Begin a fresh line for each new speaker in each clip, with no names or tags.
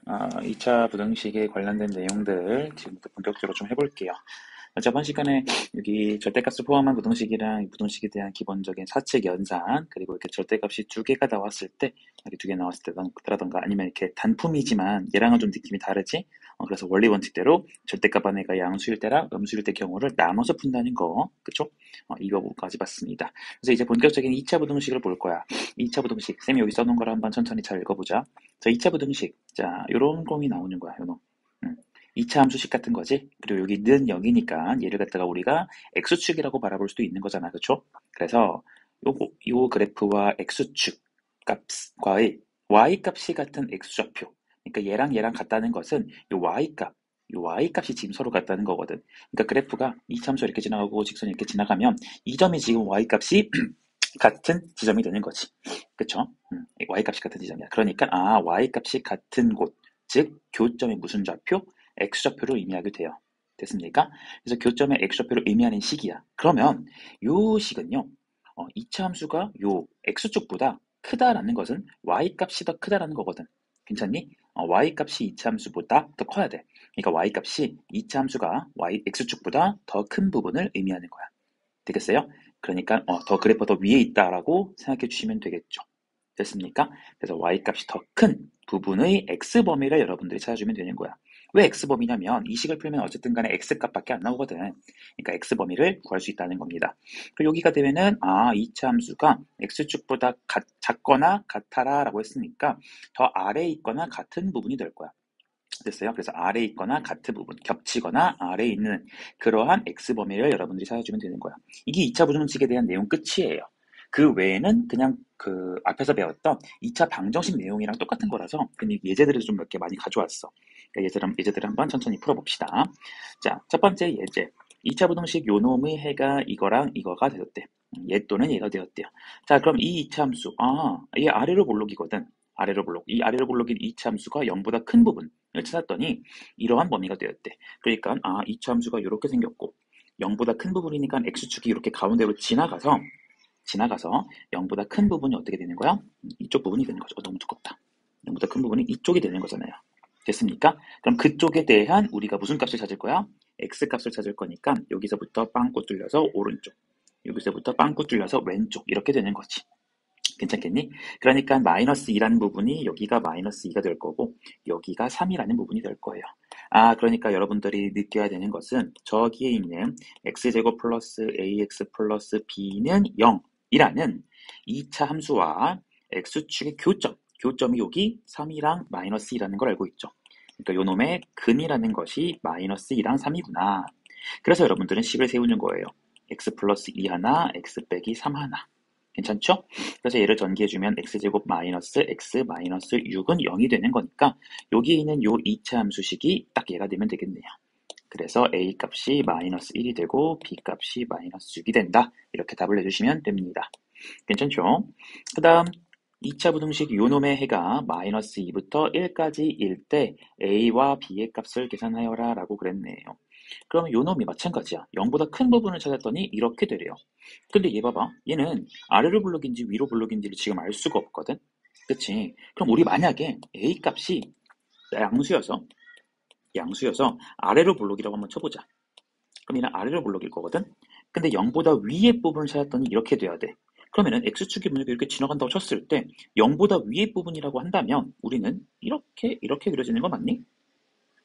2차 부등식에 관련된 내용들 지금부터 본격적으로 좀 해볼게요. 저번 시간에 여기 절대값을 포함한 부등식이랑 이 부등식에 대한 기본적인 사칙 연산, 그리고 이렇게 절대값이 두 개가 나왔을 때, 이렇게 두 개 나왔을 때라던가 아니면 이렇게 단품이지만 얘랑은 좀 느낌이 다르지? 그래서 원리 원칙대로 절대값 안에가 양수일 때랑 음수일 때 경우를 나눠서 푼다는 거, 그쵸? 이 부분까지 봤습니다. 그래서 이제 본격적인 2차 부등식을 볼 거야. 2차 부등식, 쌤이 여기 써놓은 거를 한번 천천히 잘 읽어보자. 자, 2차 부등식. 자, 요런 놈이 나오는 거야, 요 놈. 2차 함수식 같은 거지. 그리고 여기 는 0이니까 얘를 갖다가 우리가 x축이라고 바라볼 수도 있는 거잖아. 그쵸? 그래서 요 그래프와 x축 값과의 y값이 같은 x좌표. 그러니까 얘랑 같다는 것은 요 y값이 지금 서로 같다는 거거든. 그러니까 그래프가 2차 함수 이렇게 지나가고 직선이 이렇게 지나가면 이 점이 지금 y값이 같은 지점이 되는 거지. 그쵸? y값이 같은 지점이야. 그러니까 y값이 같은 곳, 즉 교점의 무슨 좌표? x좌표를 의미하게 돼요. 됐습니까? 그래서 교점의 x좌표를 의미하는 식이야. 그러면 요 식은요. 2차 함수가 요 x축보다 크다라는 것은 y값이 더 크다라는 거거든. 괜찮니? y값이 2차 함수보다 더 커야 돼. 그러니까 y값이 2차 함수가 x축보다 더 큰 부분을 의미하는 거야. 되겠어요? 그러니까 더 그래프 더 위에 있다라고 생각해 주시면 되겠죠. 됐습니까? 그래서 y값이 더 큰 부분의 x범위를 여러분들이 찾아주면 되는 거야. 왜 x범위냐면 이 식을 풀면 어쨌든 간에 x값밖에 안 나오거든. 그러니까 x범위를 구할 수 있다는 겁니다. 그리고 여기가 되면은 2차 함수가 x축보다 작거나 같아라 라고 했으니까 더 아래에 있거나 같은 부분이 될 거야. 됐어요? 그래서 아래에 있거나 같은 부분, 겹치거나 아래에 있는 그러한 x범위를 여러분들이 찾아주면 되는 거야. 이게 2차 부등식에 대한 내용 끝이에요. 그 외에는 그냥 그 앞에서 배웠던 2차 방정식 내용이랑 똑같은 거라서 그냥 예제들을 좀 몇 개 많이 가져왔어. 그러니까 예제들을 한번 천천히 풀어봅시다. 자, 첫 번째 예제. 2차 부등식 요 놈의 해가 이거랑 이거가 되었대. 얘 또는 얘가 되었대요. 자, 그럼 이 2차 함수, 얘 아래로 볼록이거든. 아래로 볼록. 이 아래로 볼록인 2차 함수가 0보다 큰 부분을 찾았더니 이러한 범위가 되었대. 그러니까 2차 함수가 이렇게 생겼고 0보다 큰 부분이니까 x축이 이렇게 가운데로 지나가서 0보다 큰 부분이 어떻게 되는 거야? 이쪽 부분이 되는 거죠. 너무 두껍다. 0보다 큰 부분이 이쪽이 되는 거잖아요. 됐습니까? 그럼 그쪽에 대한 우리가 무슨 값을 찾을 거야? x값을 찾을 거니까 여기서부터 빵꾸 뚫려서 오른쪽, 여기서부터 빵꾸 뚫려서 왼쪽 이렇게 되는 거지. 괜찮겠니? 그러니까 마이너스 2라는 부분이 여기가 마이너스 2가 될 거고 여기가 3이라는 부분이 될 거예요. 그러니까 여러분들이 느껴야 되는 것은 저기에 있는 x제곱 플러스 ax 플러스 b는 0이라는 2차 함수와 x축의 교점이 여기 3이랑 마이너스 2라는 걸 알고 있죠. 그러니까 요 놈의 근이라는 것이 마이너스 2랑 3이구나. 그래서 여러분들은 식을 세우는 거예요. x 플러스 2 하나, x 빼기 3 하나. 괜찮죠? 그래서 얘를 전개해주면 x제곱 마이너스 x 마이너스 6은 0이 되는 거니까 여기에 있는 요 2차 함수식이 딱 얘가 되면 되겠네요. 그래서 a 값이 마이너스 1이 되고 b 값이 마이너스 6이 된다. 이렇게 답을 내주시면 됩니다. 괜찮죠? 그 다음 2차 부등식 요놈의 해가 마이너스 2부터 1까지일 때 a와 b의 값을 계산하여라 라고 그랬네요. 그러면 요놈이 마찬가지야. 0보다 큰 부분을 찾았더니 이렇게 되래요. 근데 얘 봐봐. 얘는 아래로 블록인지 위로 블록인지를 지금 알 수가 없거든. 그치? 그럼 우리 만약에 a 값이 양수여서 아래로 블록이라고 한번 쳐보자. 그럼 얘는 아래로 블록일 거거든. 근데 0보다 위의 부분을 찾았더니 이렇게 돼야 돼. 그러면은 x축이 만약에 이렇게 지나간다고 쳤을 때 0보다 위의 부분이라고 한다면 우리는 이렇게 그려지는 거 맞니?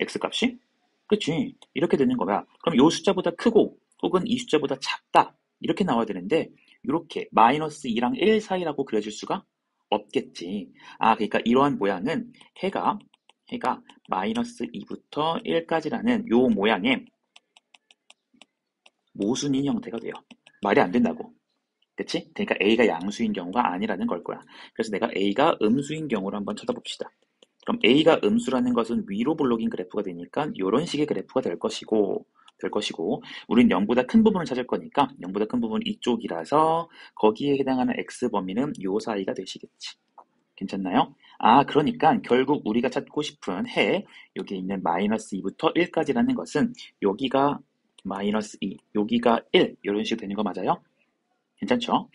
x값이? 그치? 이렇게 되는 거야. 그럼 요 숫자보다 크고 혹은 이 숫자보다 작다 이렇게 나와야 되는데 이렇게 마이너스 2랑 1 사이라고 그려질 수가 없겠지. 그러니까 이러한 모양은 해가 마이너스 2부터 1까지라는 요 모양의 모순인 형태가 돼요. 말이 안 된다고. 그치? 그러니까 A가 양수인 경우가 아니라는 걸 거야. 그래서 내가 A가 음수인 경우를 한번 쳐다봅시다. 그럼 A가 음수라는 것은 위로 블록인 그래프가 되니까 이런 식의 그래프가 될 것이고 우린 0보다 큰 부분을 찾을 거니까 0보다 큰 부분은 이쪽이라서 거기에 해당하는 X범위는 요 사이가 되시겠지. 괜찮나요? 그러니까 결국 우리가 찾고 싶은 해 여기 있는 마이너스 2부터 1까지라는 것은 여기가 마이너스 2, 여기가 1 이런 식으로 되는 거 맞아요? 괜찮죠?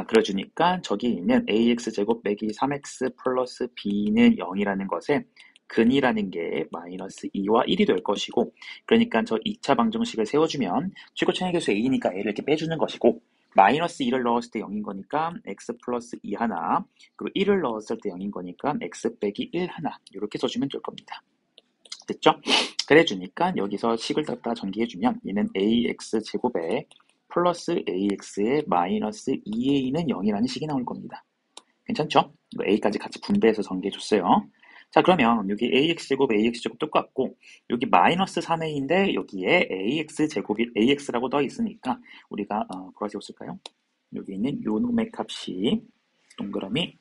그래주니까 저기 있는 ax제곱 빼기 3x 플러스 b는 0이라는 것에 근이라는 게 마이너스 2와 1이 될 것이고, 그러니까 저 2차 방정식을 세워주면 최고 차이계수 a니까 a를 이렇게 빼주는 것이고, 마이너스 2를 넣었을 때 0인 거니까 x 플러스 2 하나, 그리고 1을 넣었을 때 0인 거니까 x 빼기 1 하나, 이렇게 써주면 될 겁니다. 됐죠? 그래주니까 여기서 식을 갖다 전개해주면 얘는 ax 제곱에 플러스 ax에 마이너스 2a는 0이라는 식이 나올 겁니다. 괜찮죠? 이거 a까지 같이 분배해서 전개해줬어요. 자, 그러면 여기 ax제곱 똑같고, 여기 마이너스 3a인데 여기에 ax제곱이 ax라고 넣어 있으니까 우리가 보라색으로 쓸까요? 여기 있는 요 놈의 값이 동그라미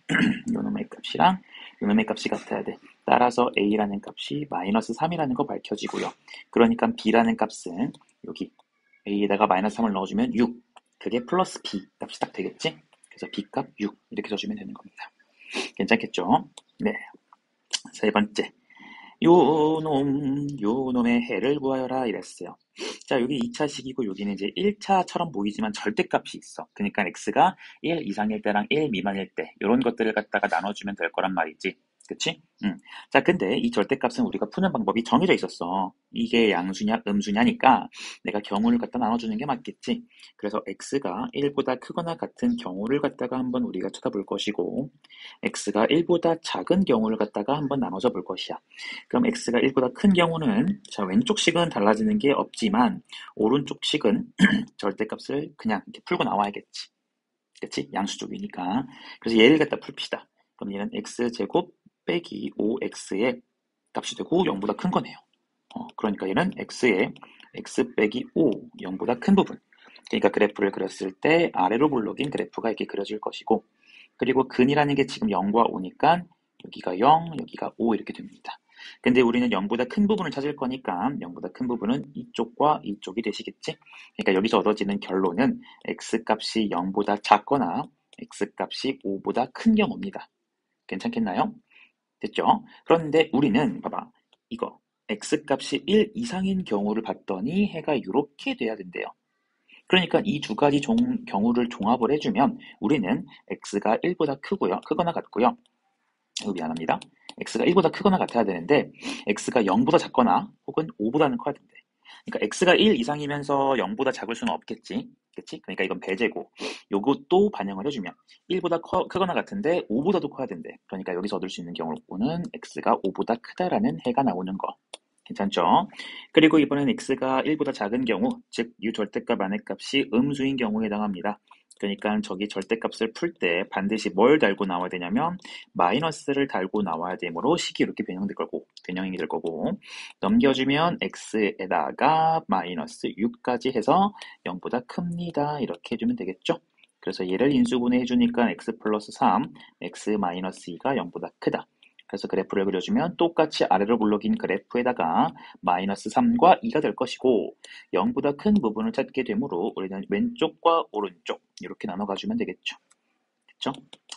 요 놈의 값이랑 요 놈의 값이 같아야 돼. 따라서 a라는 값이 마이너스 3이라는 거 밝혀지고요. 그러니까 b라는 값은 여기 a에다가 마이너스 3을 넣어주면 6. 그게 플러스 b 값이 딱 되겠지? 그래서 b값 6 이렇게 써주면 되는 겁니다. 괜찮겠죠? 네. 세 번째. 요놈의 해를 구하여라 이랬어요. 자, 여기 2차식이고 여기는 이제 1차처럼 보이지만 절대값이 있어. 그러니까 x가 1 이상일 때랑 1 미만일 때 이런 것들을 갖다가 나눠주면 될 거란 말이지. 그치? 자, 근데 이 절대값은 우리가 푸는 방법이 정해져 있었어. 이게 양수냐 음수냐니까 내가 경우를 갖다 나눠주는 게 맞겠지. 그래서 x가 1보다 크거나 같은 경우를 갖다가 한번 우리가 쳐다볼 것이고, x가 1보다 작은 경우를 갖다가 한번 나눠서 볼 것이야. 그럼 x가 1보다 큰 경우는, 자, 왼쪽 식은 달라지는 게 없지만 오른쪽 식은 절대값을 그냥 이렇게 풀고 나와야겠지. 그치? 양수쪽이니까. 그래서 얘를 갖다 풀피다. 그럼 얘는 x제곱 빼기 5x의 값이 되고 0보다 큰 거네요. 그러니까 얘는 x의 x 빼기 5, 0보다 큰 부분. 그러니까 그래프를 그렸을 때 아래로 볼록인 그래프가 이렇게 그려질 것이고, 그리고 근이라는 게 지금 0과 5니까 여기가 0, 여기가 5 이렇게 됩니다. 근데 우리는 0보다 큰 부분을 찾을 거니까 0보다 큰 부분은 이쪽과 이쪽이 되시겠지? 그러니까 여기서 얻어지는 결론은 x값이 0보다 작거나 x값이 5보다 큰 경우입니다. 괜찮겠나요? 됐죠? 그런데 우리는 봐봐, 이거 x값이 1 이상인 경우를 봤더니 해가 이렇게 돼야 된대요. 그러니까 이 두 가지 경우를 종합을 해주면 우리는 x가 1보다 크거나 같고요. 미안합니다. x가 1보다 크거나 같아야 되는데 x가 0보다 작거나 혹은 5보다는 커야 된대. 그러니까 x가 1 이상이면서 0보다 작을 수는 없겠지. 그치? 그러니까 이건 배제고, 요것도 반영을 해주면 1보다 크거나 같은데 5보다도 커야 된대. 그러니까 여기서 얻을 수 있는 경우는 x가 5보다 크다라는 해가 나오는 거. 괜찮죠? 그리고 이번엔 x가 1보다 작은 경우, 즉 이 절대값 안의 값이 음수인 경우에 해당합니다. 그러니까 저기 절대값을 풀 때 반드시 뭘 달고 나와야 되냐면 마이너스를 달고 나와야 되므로 식이 이렇게 변형이 될 거고, 넘겨주면 x에다가 마이너스 6까지 해서 0보다 큽니다. 이렇게 해주면 되겠죠? 그래서 얘를 인수분해 해주니까 x 플러스 3, x 마이너스 2가 0보다 크다. 그래서 그래프를 그려주면 똑같이 아래로 볼록인 그래프에다가 마이너스 3과 2가 될 것이고, 0보다 큰 부분을 찾게 되므로 우리는 왼쪽과 오른쪽 이렇게 나눠가주면 되겠죠. 됐죠?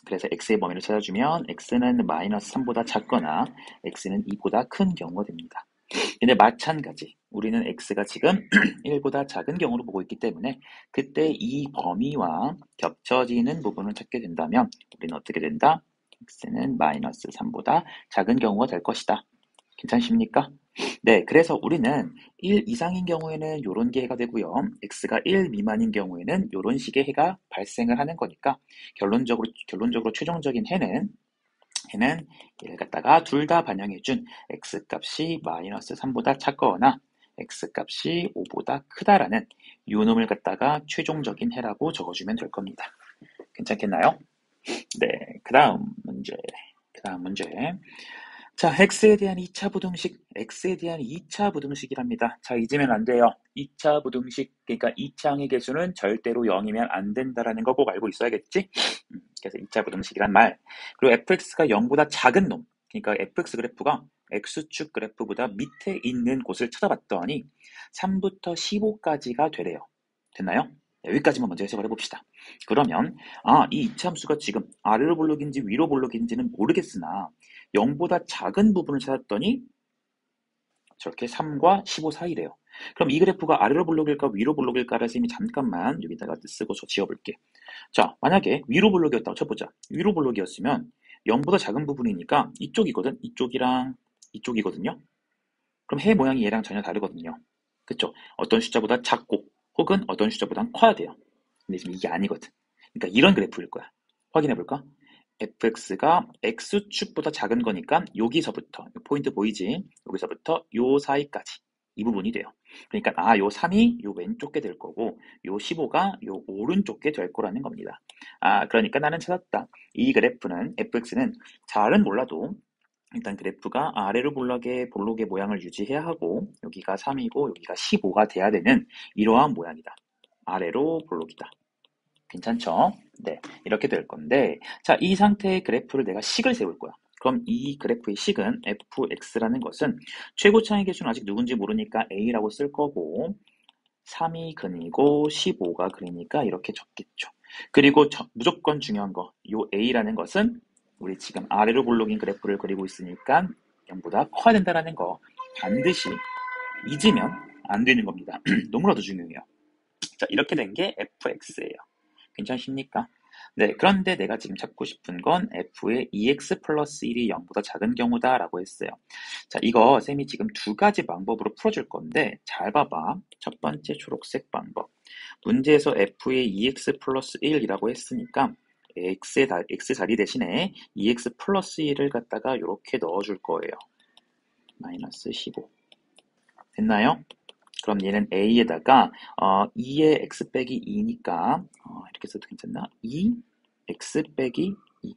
그래서 x의 범위를 찾아주면 x는 마이너스 3보다 작거나 x는 2보다 큰 경우가 됩니다. 근데 마찬가지, 우리는 x가 지금 1보다 작은 경우로 보고 있기 때문에 그때 이 범위와 겹쳐지는 부분을 찾게 된다면 우리는 어떻게 된다? x는 마이너스 3보다 작은 경우가 될 것이다. 괜찮으십니까? 네, 그래서 우리는 1 이상인 경우에는 이런 게 해가 되고요. x가 1 미만인 경우에는 이런 식의 해가 발생을 하는 거니까 결론적으로 최종적인 해는 얘를 갖다가 둘 다 반영해준 x값이 마이너스 3보다 작거나 x값이 5보다 크다라는 요 놈을 갖다가 최종적인 해라고 적어주면 될 겁니다. 괜찮겠나요? 네, 그 다음 문제. 자, x에 대한 2차 부등식이랍니다. 자, 잊으면 안 돼요. 2차 부등식, 그러니까 2차항의 개수는 절대로 0이면 안 된다라는 거 꼭 알고 있어야겠지? 그래서 2차 부등식이란 말. 그리고 fx가 0보다 작은 놈, 그러니까 fx 그래프가 x축 그래프보다 밑에 있는 곳을 찾아봤더니 3부터 15까지가 되래요. 됐나요? 여기까지만 먼저 해석을 해봅시다. 그러면 이 이차함수가 지금 아래로 볼록인지 위로 볼록인지는 모르겠으나 0보다 작은 부분을 찾았더니 저렇게 3과 15 사이래요. 그럼 이 그래프가 아래로 볼록일까 위로 볼록일까를 쌤이 잠깐만 여기다가 쓰고 지워볼게. 자, 만약에 위로 볼록이었다고 쳐보자. 위로 볼록이었으면 0보다 작은 부분이니까 이쪽이거든. 이쪽이랑 이쪽이거든요. 그럼 해 모양이 얘랑 전혀 다르거든요. 그쵸? 어떤 숫자보다 작고 혹은 어떤 숫자보다 커야 돼요. 근데 지금 이게 아니거든. 그러니까 이런 그래프일 거야. 확인해 볼까? fx가 x축보다 작은 거니까 여기서부터 포인트 보이지? 여기서부터 요 사이까지 이 부분이 돼요. 그러니까 요 3이 요 왼쪽게 될 거고 요 15가 요 오른쪽게 될 거라는 겁니다. 그러니까 나는 찾았다. 이 그래프는 fx는 잘은 몰라도 일단 그래프가 아래로 볼록의 모양을 유지해야 하고 여기가 3이고 여기가 15가 돼야 되는 이러한 모양이다. 아래로 볼록이다. 괜찮죠? 네, 이렇게 될 건데 자, 이 상태의 그래프를 내가 식을 세울 거야. 그럼 이 그래프의 식은 fx라는 것은 최고 차이 계수는 아직 누군지 모르니까 a라고 쓸 거고 3이 근이고 15가 근이니까 이렇게 적겠죠. 그리고 무조건 중요한 거, 요 a라는 것은 우리 지금 아래로 볼록인 그래프를 그리고 있으니까 0보다 커야 된다는 거 반드시 잊으면 안 되는 겁니다. 너무나도 중요해요. 자, 이렇게 된 게 fx예요. 괜찮습니까? 네, 그런데 내가 지금 찾고 싶은 건 f의 2x 플러스 1이 0보다 작은 경우다 라고 했어요. 자, 이거 쌤이 지금 두 가지 방법으로 풀어줄 건데 잘 봐봐. 첫 번째 초록색 방법. 문제에서 f의 2x 플러스 1이라고 했으니까 x 자리 대신에 2x 플러스 1을 갖다가 이렇게 넣어줄 거예요. 마이너스 15. 됐나요? 그럼 얘는 a에다가 2의 x 빼기 2니까 이렇게 써도 괜찮나? 2x 빼기 2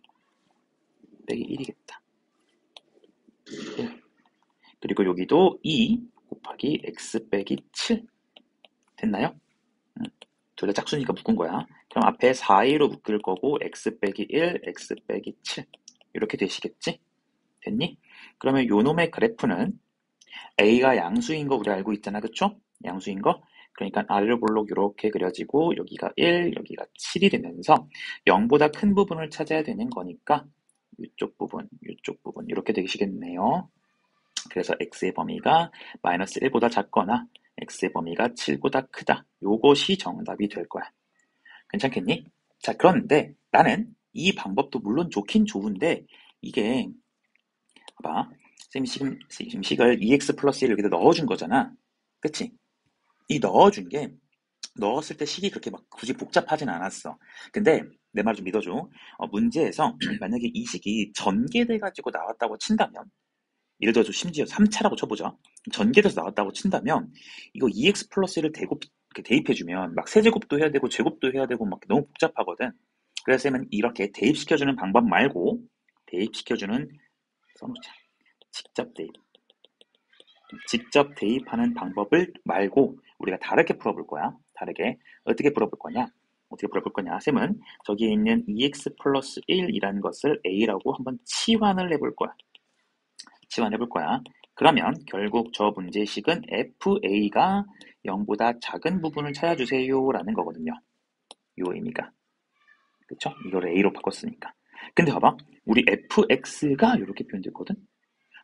빼기 1이겠다. 1. 그리고 여기도 2 곱하기 x 빼기 7 됐나요? 둘 다 짝수니까 묶은 거야. 그럼 앞에 4a로 묶을 거고 x 빼기 1, x 빼기 7 이렇게 되시겠지? 됐니? 그러면 요 놈의 그래프는 a가 양수인 거 우리 알고 있잖아, 그쵸? 양수인 거. 그러니까 아래로 볼록 이렇게 그려지고 여기가 1, 여기가 7이 되면서 0보다 큰 부분을 찾아야 되는 거니까 이쪽 부분 이렇게 되시겠네요. 그래서 x의 범위가 마이너스 1보다 작거나 x의 범위가 7보다 크다. 요것이 정답이 될 거야. 괜찮겠니? 자, 그런데 나는 이 방법도 물론 좋긴 좋은데 이게 봐봐. 쌤이 지금 식을 2x 플러스 1을 여기다 넣어준 거잖아. 그치? 이 넣어준 게 넣었을 때 식이 그렇게 막 굳이 복잡하진 않았어. 근데 내 말 좀 믿어줘. 문제에서 만약에 이 식이 전개돼가지고 나왔다고 친다면 예를 들어서 심지어 3차라고 쳐보자. 전개돼서 나왔다고 친다면 이거 2x 플러스 1을 대입해주면 막 세제곱도 해야 되고 제곱도 해야 되고 막 너무 복잡하거든. 그래서 쌤은 이렇게 대입시켜주는 방법 말고 대입시켜주는 써놓자. 직접 대입하는 방법을 말고 우리가 다르게 풀어볼 거야. 다르게. 어떻게 풀어볼 거냐. 쌤은 저기에 있는 2x 플러스 1이라는 것을 a라고 한번 치환을 해볼 거야. 그러면 결국 저 문제식은 fa가 0보다 작은 부분을 찾아주세요 라는 거거든요. 요 의미가. 그쵸? 이걸 a로 바꿨으니까. 근데 봐봐. 우리 fx가 이렇게 표현됐거든?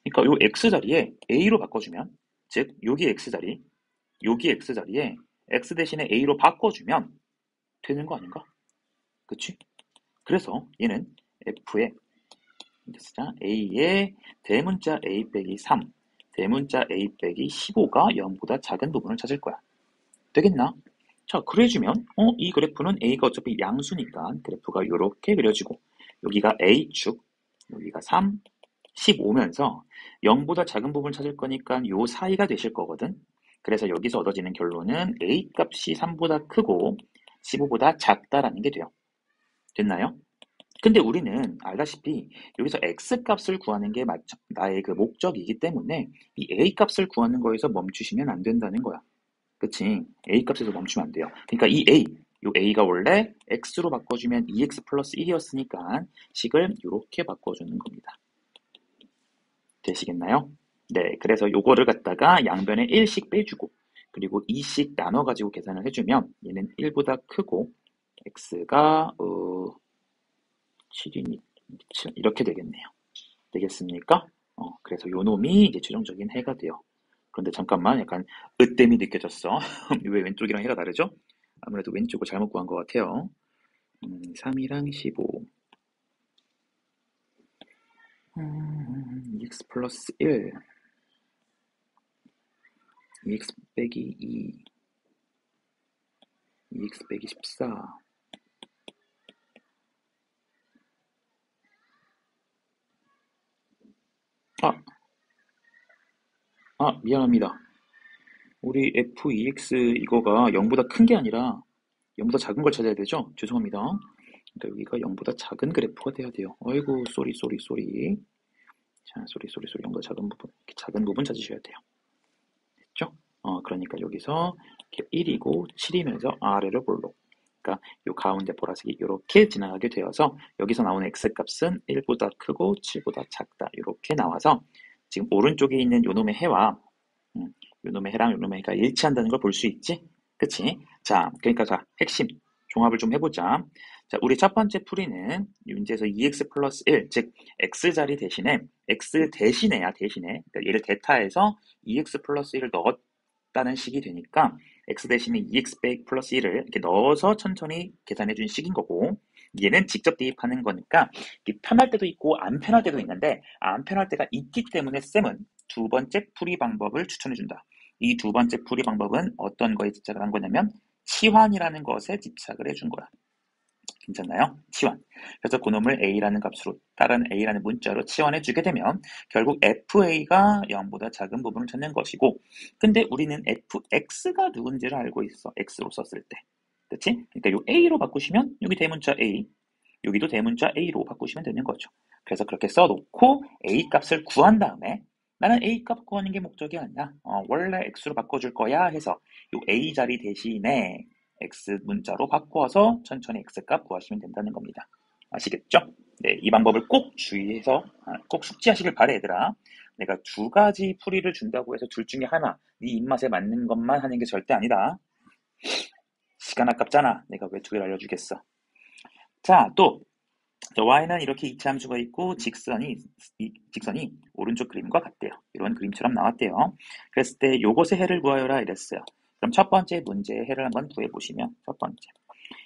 그러니까 요 x자리에 a로 바꿔주면, 즉 여기 x자리에 x 대신에 a로 바꿔주면 되는 거 아닌가? 그치? 그래서 얘는 f의 a의 대문자 a 빼기 3, 대문자 a 빼기 15가 0보다 작은 부분을 찾을 거야. 되겠나? 자, 그래주면 이 그래프는 a가 어차피 양수니까 그래프가 이렇게 그려지고 여기가 a축, 여기가 3, 15면서 0보다 작은 부분을 찾을 거니까 요 사이가 되실 거거든. 그래서 여기서 얻어지는 결론은 a 값이 3보다 크고 15보다 작다라는 게 돼요. 됐나요? 근데 우리는 알다시피 여기서 x 값을 구하는 게 나의 그 목적이기 때문에 이 a 값을 구하는 거에서 멈추시면 안 된다는 거야. 그치? a 값에서 멈추면 안 돼요. 그러니까 이 a, 요 a가 원래 x로 바꿔주면 2x 플러스 1이었으니까 식을 이렇게 바꿔주는 겁니다. 되시겠나요? 네, 그래서 요거를 갖다가 양변에 1씩 빼주고 그리고 2씩 나눠가지고 계산을 해주면 얘는 1보다 크고 x가 7이니 이렇게 되겠네요. 되겠습니까? 그래서 요 놈이 이제 최종적인 해가 돼요. 그런데 잠깐만, 약간 으뜸이 느껴졌어. 왜 왼쪽이랑 해가 다르죠? 아무래도 왼쪽을 잘못 구한 것 같아요. 3이랑 15. 2x 플러스 1, 2x 빼기 2, 2x 빼기 14. 미안합니다. 우리 f2x 이거가 0보다 큰 게 아니라 0보다 작은 걸 찾아야 되죠? 죄송합니다. 그러니까 여기가 0보다 작은 그래프가 돼야 돼요. 아이고, 쏘리. 자, 쏘리. 0보다 작은 부분, 이렇게 작은 부분 찾으셔야 돼요. 됐죠? 그러니까 여기서 이렇게 1이고 7이면서 아래를 볼록. 그러니까 요 가운데 보라색이 이렇게 지나가게 되어서 여기서 나오는 x값은 1보다 크고 7보다 작다. 이렇게 나와서 지금 오른쪽에 있는 요놈의 해와 요놈의 해랑 요놈의 해가 일치한다는 걸 볼 수 있지? 그치? 자, 그러니까 자, 핵심 종합을 좀 해보자. 자, 우리 첫 번째 풀이는 문제에서 2x 플러스 1, 즉 x자리 대신에 x 대신에야 대신에 그러니까 얘를 대타해서 2x 플러스 1을 넣었다는 식이 되니까 x 대신에 2x 플러스 1을 이렇게 넣어서 천천히 계산해 준 식인 거고, 얘는 직접 대입하는 거니까 편할 때도 있고 안 편할 때도 있는데 안 편할 때가 있기 때문에 쌤은 두 번째 풀이 방법을 추천해 준다. 이 두 번째 풀이 방법은 어떤 거에 집착을 한 거냐면 치환이라는 것에 집착을 해준 거야. 괜찮나요? 치환. 그래서 그놈을 a라는 값으로 다른 a라는 문자로 치환해 주게 되면 결국 fa가 0보다 작은 부분을 찾는 것이고, 근데 우리는 fx가 누군지를 알고 있어. x로 썼을 때. 그치? 그러니까 요 a로 바꾸시면 여기 대문자 a, 여기도 대문자 a로 바꾸시면 되는 거죠. 그래서 그렇게 써놓고 a 값을 구한 다음에 나는 a 값 구하는 게 목적이 아니야. 원래 x로 바꿔줄 거야 해서 요 a 자리 대신에 x 문자로 바꿔서 천천히 x 값 구하시면 된다는 겁니다. 아시겠죠? 네, 이 방법을 꼭 주의해서 꼭 숙지하시길 바래, 얘들아. 내가 두 가지 풀이를 준다고 해서 둘 중에 하나 네 입맛에 맞는 것만 하는 게 절대 아니다. 시간 아깝잖아. 내가 왜 두 개를 알려주겠어. 자, 또 y는 이렇게 이차함수가 있고 직선이 오른쪽 그림과 같대요. 이런 그림처럼 나왔대요. 그랬을 때 요것의 해를 구하여라 이랬어요. 그럼 첫 번째 문제의 해를 한번 구해보시면, 첫 번째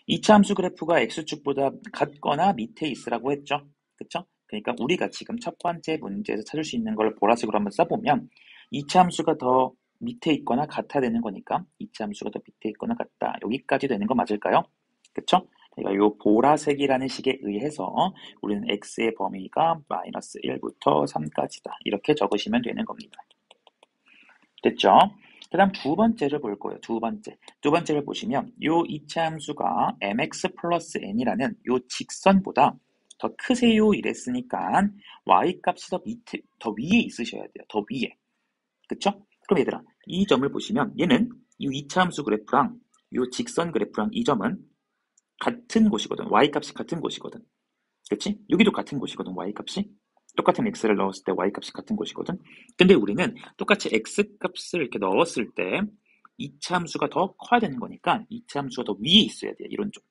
이차함수 그래프가 x축보다 같거나 밑에 있으라고 했죠. 그쵸? 그러니까 우리가 지금 첫 번째 문제에서 찾을 수 있는 걸 보라색으로 한번 써보면 이차함수가 더 밑에 있거나 같아야 되는 거니까 이차함수가 더 밑에 있거나 같다. 여기까지 되는 거 맞을까요? 그쵸? 그러니까 요 보라색이라는 식에 의해서 우리는 x의 범위가 마이너스 1부터 3까지다. 이렇게 적으시면 되는 겁니다. 됐죠? 그 다음 두 번째를 볼 거예요. 두 번째를 보시면 요 이차함수가 mx 플러스 n이라는 요 직선보다 더 크세요 이랬으니까 y값이 더 위에 있으셔야 돼요. 더 위에. 그쵸? 그럼 얘들아, 이 점을 보시면 얘는 이 이차함수 그래프랑 요 직선 그래프랑 이 점은 같은 곳이거든. y값이 같은 곳이거든. 그치? 여기도 같은 곳이거든. y값이. 똑같은 x를 넣었을 때 y값이 같은 곳이거든. 근데 우리는 똑같이 x값을 이렇게 넣었을 때 이차함수가 더 커야 되는 거니까 이차함수가 더 위에 있어야 돼. 이런 쪽.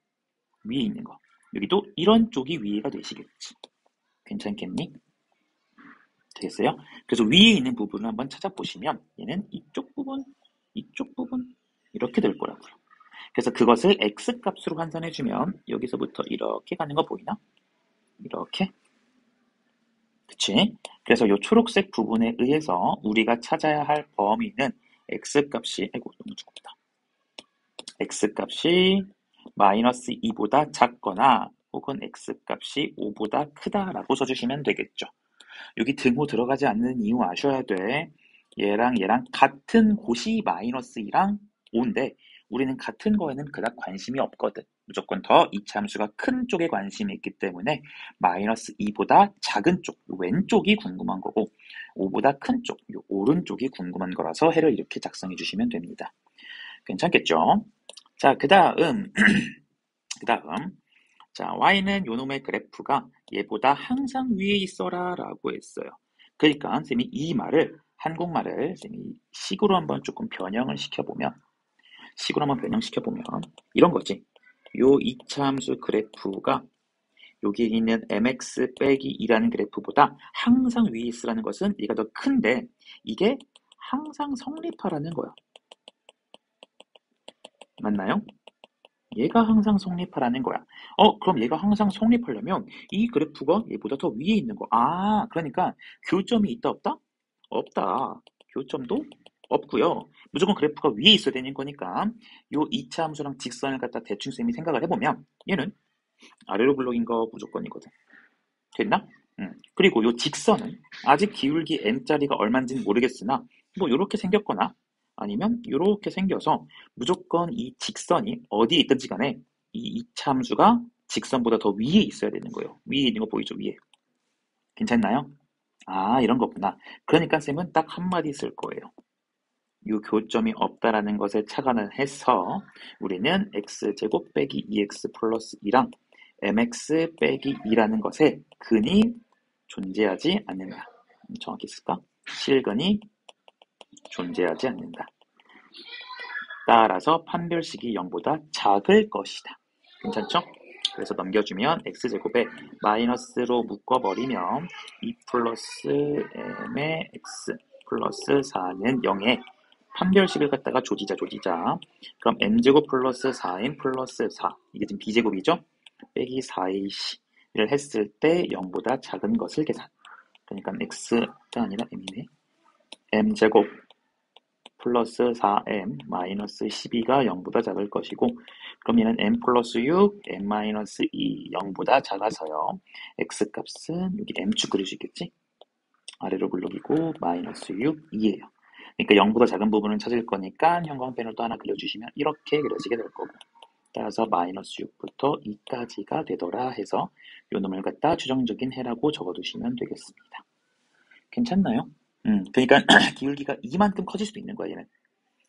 위에 있는 거. 여기도 이런 쪽이 위에가 되시겠지. 괜찮겠니? 되겠어요? 그래서 위에 있는 부분을 한번 찾아보시면 얘는 이쪽 부분 이렇게 될 거라고요. 그래서 그것을 x값으로 환산해주면 여기서부터 이렇게 가는 거 보이나? 이렇게. 그치? 그래서 이 초록색 부분에 의해서 우리가 찾아야 할 범위는 x값이, 아이고, 너무 두껍다. x값이 마이너스 2보다 작거나 혹은 x값이 5보다 크다라고 써주시면 되겠죠. 여기 등호 들어가지 않는 이유 아셔야 돼. 얘랑 같은 곳이 마이너스 2랑 5인데 우리는 같은 거에는 그닥 관심이 없거든. 무조건 더 이차함수가 큰 쪽에 관심이 있기 때문에 마이너스 2보다 작은 쪽, 왼쪽이 궁금한 거고 5보다 큰 쪽, 오른쪽이 궁금한 거라서 해를 이렇게 작성해 주시면 됩니다. 괜찮겠죠? 자, 그 다음 자, y는 요놈의 그래프가 얘보다 항상 위에 있어라 라고 했어요. 그러니까 쌤이 이 말을, 한국말을 쌤이 식으로 한번 조금 변형을 시켜보면 이런 거지. 요 이차함수 그래프가 여기 있는 mx 빼기 2라는 그래프보다 항상 위에 있으라는 것은 얘가 더 큰데 이게 항상 성립하라는 거야. 맞나요? 얘가 항상 성립하라는 거야. 그럼 얘가 항상 성립하려면 이 그래프가 얘보다 더 위에 있는 거. 그러니까 교점이 있다 없다? 없다. 교점도 없고요. 무조건 그래프가 위에 있어야 되는 거니까 요 2차 함수랑 직선을 갖다 대충 쌤이 생각을 해보면 얘는 아래로 블록인 거 무조건이거든. 됐나? 그리고 요 직선은 아직 기울기 n짜리가 얼마인지는 모르겠으나 뭐 요렇게 생겼거나 아니면 요렇게 생겨서 무조건 이 직선이 어디에 있든지 간에 이 2차 함수가 직선보다 더 위에 있어야 되는 거예요. 위에 있는 거 보이죠? 위에. 괜찮나요? 이런 거구나. 그러니까 쌤은 딱 한마디 쓸 거예요. 요 교점이 없다라는 것을 착안을 해서 우리는 x제곱 빼기 2x 플러스 2랑 mx 빼기 2라는 것에 근이 존재하지 않는다. 정확히 쓸까? 실근이 존재하지 않는다. 따라서 판별식이 0보다 작을 것이다. 괜찮죠? 그래서 넘겨주면 x제곱에 마이너스로 묶어버리면 2 플러스 m의 x 플러스 4는 0에 판별식을 갖다가 조지자. 그럼 n제곱 플러스 4n 플러스 4 이게 지금 b제곱이죠? 빼기 4ac 를 했을 때 0보다 작은 것을 계산. 그러니까 x가 아니라 m이네. m제곱 플러스 4m 마이너스 12가 0보다 작을 것이고 그럼 얘는 m 플러스 6, m 마이너스 2, 0보다 작아서요. x값은 여기 m축 그릴 수 있겠지? 아래로 블록이고 마이너스 6, 2예요. 그러니까 0보다 작은 부분을 찾을 거니까 형광펜을 또 하나 그려주시면 이렇게 그려지게 될 거고 따라서 마이너스 6부터 2까지가 되더라 해서 요 놈을 갖다 추정적인 해라고 적어두시면 되겠습니다. 괜찮나요? 그러니까 기울기가 이만큼 커질 수도 있는 거야 얘는.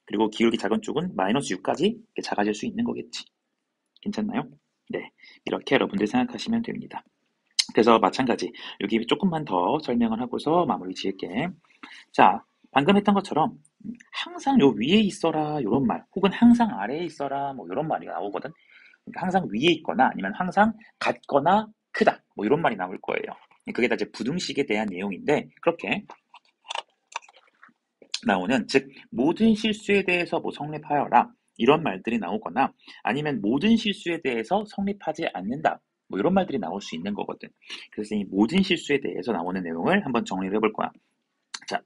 그리고 기울기 작은 쪽은 마이너스 6까지 작아질 수 있는 거겠지. 괜찮나요? 네, 이렇게 여러분들 생각하시면 됩니다. 그래서 마찬가지 여기 조금만 더 설명을 하고서 마무리 지을게. 자, 방금 했던 것처럼 항상 요 위에 있어라 이런 말 혹은 항상 아래에 있어라 뭐 이런 말이 나오거든. 그러니까 항상 위에 있거나 아니면 항상 같거나 크다 뭐 이런 말이 나올 거예요. 그게 다 이제 부등식에 대한 내용인데 그렇게 나오는 즉 모든 실수에 대해서 뭐 성립하여라 이런 말들이 나오거나 아니면 모든 실수에 대해서 성립하지 않는다 뭐 이런 말들이 나올 수 있는 거거든. 그래서 이 모든 실수에 대해서 나오는 내용을 한번 정리를 해볼 거야. 자,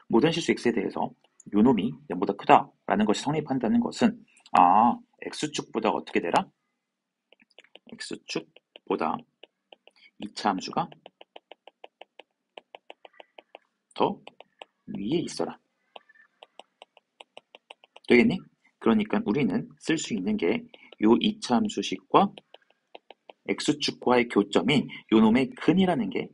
모든 실수 x에 대해서 요 놈이 0보다 크다라는 것이 성립한다는 것은 x축보다 어떻게 되라? x축보다 2차 함수가 더 위에 있어라. 되겠니? 그러니까 우리는 쓸 수 있는 게 요 2차 함수식과 x축과의 교점이 요 놈의 근이라는 게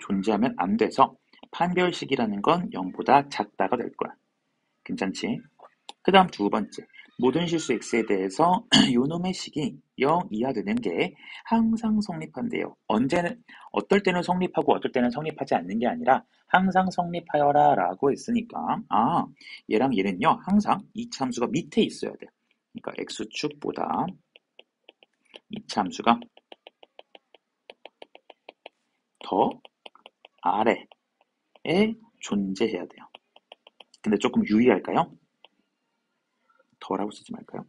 존재하면 안 돼서 판별식이라는 건 0보다 작다가 될 거야. 괜찮지? 그 다음 두 번째, 모든 실수 x에 대해서 요 놈의 식이 0 이하 되는 게 항상 성립한대요. 언제는 어떨 때는 성립하고 어떨 때는 성립하지 않는 게 아니라 항상 성립하여라 라고 했으니까 얘랑 얘는요 항상 2차 함수가 밑에 있어야 돼. 그러니까 x축보다 2차 함수가 더 아래에 존재해야 돼요. 근데 조금 유의할까요? 더라고 쓰지 말까요?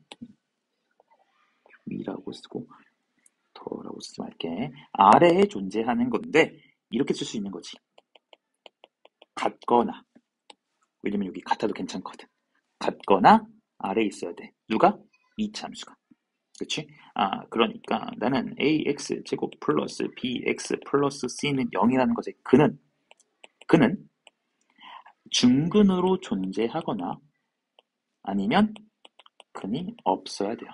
위라고 쓰고 더라고 쓰지 말게. 아래에 존재하는 건데 이렇게 쓸 수 있는 거지. 같거나 왜냐면 여기 같아도 괜찮거든. 같거나 아래에 있어야 돼. 누가? 2차 함수가. 그치? 그러니까 나는 ax 제곱 플러스 bx 플러스 c는 0이라는 것의 그는 중근으로 존재하거나 아니면 근이 없어야 돼요.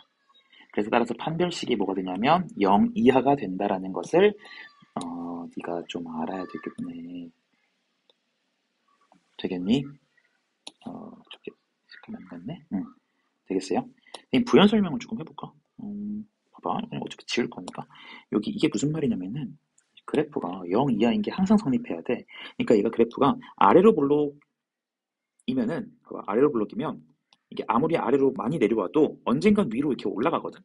그래서 따라서 판별식이 뭐가 되냐면 0 이하가 된다라는 것을 네가 좀 알아야 되겠네. 되겠니? 저기 잠깐만 맞네. 되겠어요? 부연 설명을 조금 해볼까? 봐봐. 어차피 지울 거니까. 여기 이게 무슨 말이냐면은 그래프가 0 이하인 게 항상 성립해야 돼. 그러니까 얘가 그래프가 아래로 블록이면은 아래로 블록이면 이게 아무리 아래로 많이 내려와도 언젠간 위로 이렇게 올라가거든.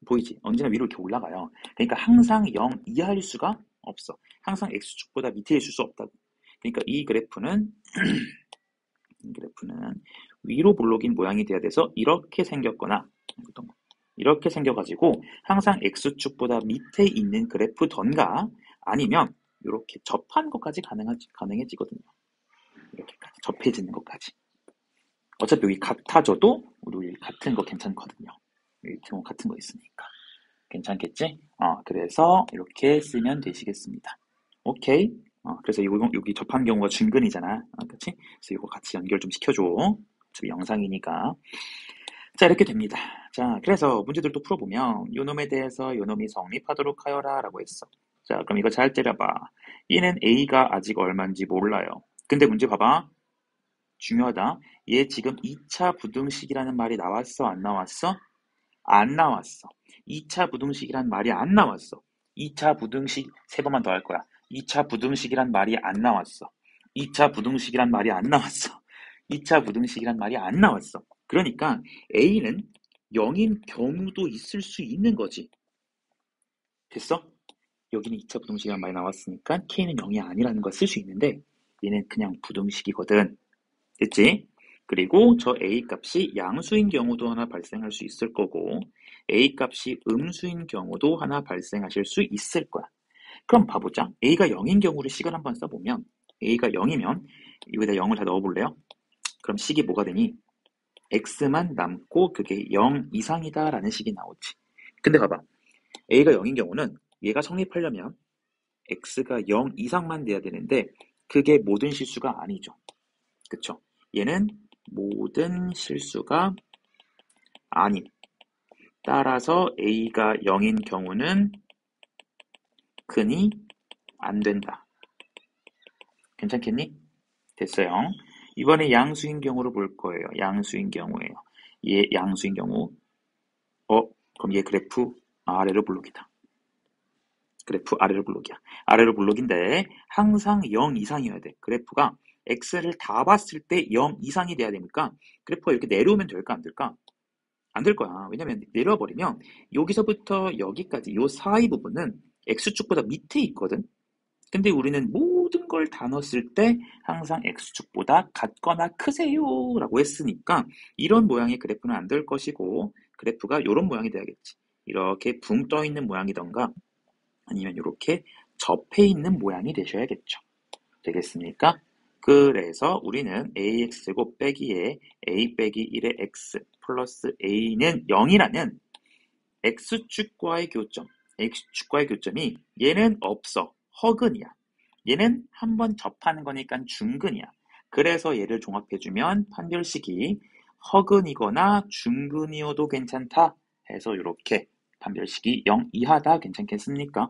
보이지? 언제나 위로 이렇게 올라가요. 그러니까 항상 0 이하일 수가 없어. 항상 x축보다 밑에 있을 수 없다고. 그러니까 이 그래프는 위로 볼록인 모양이 돼야 돼서 이렇게 생겼거나 이렇게 생겨가지고 항상 X축보다 밑에 있는 그래프던가 아니면 이렇게 접한 것까지 가능해지거든요. 이렇게까지 접해지는 것까지. 어차피 여기 같아져도 우리 같은 거 괜찮거든요. 여기 같은 거 있으니까. 괜찮겠지? 그래서 이렇게 쓰면 되시겠습니다. 오케이? 그래서 여기 접한 경우가 중근이잖아. 그치? 그래서 이거 같이 연결 좀 시켜줘. 어차피 영상이니까. 자, 이렇게 됩니다. 자, 그래서 문제들도 풀어보면 요놈에 대해서 요놈이 성립하도록 하여라 라고 했어. 자, 그럼 이거 잘 때려봐. 얘는 A가 아직 얼마인지 몰라요. 근데 문제 봐봐. 중요하다. 얘 지금 2차 부등식이라는 말이 나왔어? 안 나왔어? 안 나왔어. 2차 부등식이란 말이 안 나왔어. 2차 부등식, 세 번만 더 할 거야. 2차 부등식이란 말이 안 나왔어. 2차 부등식이란 말이 안 나왔어. 2차 부등식이란 말이 안 나왔어. 그러니까 A는 0인 경우도 있을 수 있는 거지. 됐어? 여기는 2차 부등식이란 말이 나왔으니까 K는 0이 아니라는 걸 쓸 수 있는데 얘는 그냥 부등식이거든. 됐지? 그리고 저 A 값이 양수인 경우도 하나 발생할 수 있을 거고 A 값이 음수인 경우도 하나 발생하실 수 있을 거야. 그럼 봐보자. A가 0인 경우를 식을 한번 써보면 A가 0이면 여기다 0을 다 넣어볼래요? 그럼 식이 뭐가 되니? X만 남고 그게 0 이상이다 라는 식이 나오지. 근데 봐봐. A가 0인 경우는 얘가 성립하려면 X가 0 이상만 돼야 되는데 그게 모든 실수가 아니죠. 그쵸? 얘는 모든 실수가 아님. 따라서 A가 0인 경우는 근이 안 된다. 괜찮겠니? 됐어요. 이번에 양수인 경우로 볼 거예요. 양수인 경우예요. 얘 양수인 경우. 그럼 얘 그래프 아래로 블록이다. 그래프 아래로 블록이야. 아래로 블록인데 항상 0 이상이어야 돼. 그래프가 X를 다 봤을 때 0 이상이 돼야 되니까 그래프가 이렇게 내려오면 될까 안 될까? 안 될 거야. 왜냐면 내려버리면 여기서부터 여기까지 요 사이 부분은 X축보다 밑에 있거든. 근데 우리는 모든 걸 다 넣었을 때 항상 X축보다 같거나 크세요 라고 했으니까 이런 모양의 그래프는 안 될 것이고 그래프가 이런 모양이 돼야겠지. 이렇게 붕 떠 있는 모양이던가 아니면 이렇게 접해 있는 모양이 되셔야겠죠. 되겠습니까? 그래서 우리는 ax제곱 빼기에 a 빼기 1의 x 플러스 a는 0이라는 x축과의 교점이 얘는 없어. 허근이야. 얘는 한번 접하는 거니까 중근이야. 그래서 얘를 종합해주면 판별식이 허근이거나 중근이어도 괜찮다 해서 이렇게 판별식이 0 이하다 괜찮겠습니까?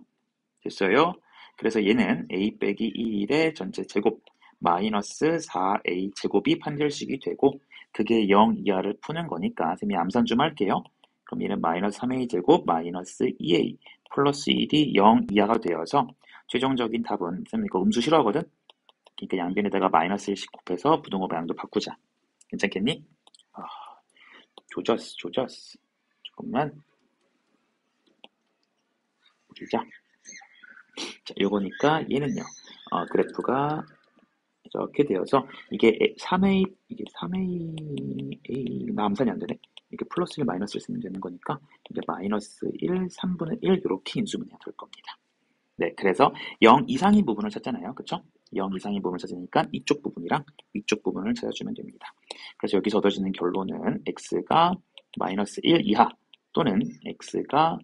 됐어요? 그래서 얘는 a 빼기 1의 전체 제곱 마이너스 4a 제곱이 판별식이 되고 그게 0 이하를 푸는 거니까 선생님이 암산 좀 할게요. 그럼 얘는 마이너스 3a 제곱 마이너스 2a 플러스 1이 0 이하가 되어서 최종적인 답은 선생님 이거 음수 싫어하거든? 그러니까 양변에다가 마이너스 1씩 곱해서 부등호 방향도 바꾸자. 괜찮겠니? 조졌어. 조금만 보자. 자, 요거니까 얘는요. 그래프가 이렇게 되어서 이게 3a 나 암산이 안 되네. 이게 플러스 1 마이너스 1 쓰면 되는 거니까 이게 마이너스 1 3분의 1 이렇게 인수분해가 될 겁니다. 네, 그래서 0 이상인 부분을 찾잖아요. 그쵸? 0 이상인 부분을 찾으니까 이쪽 부분이랑 위쪽 부분을 찾아주면 됩니다. 그래서 여기서 얻어지는 결론은 x가 마이너스 1 이하 또는 x가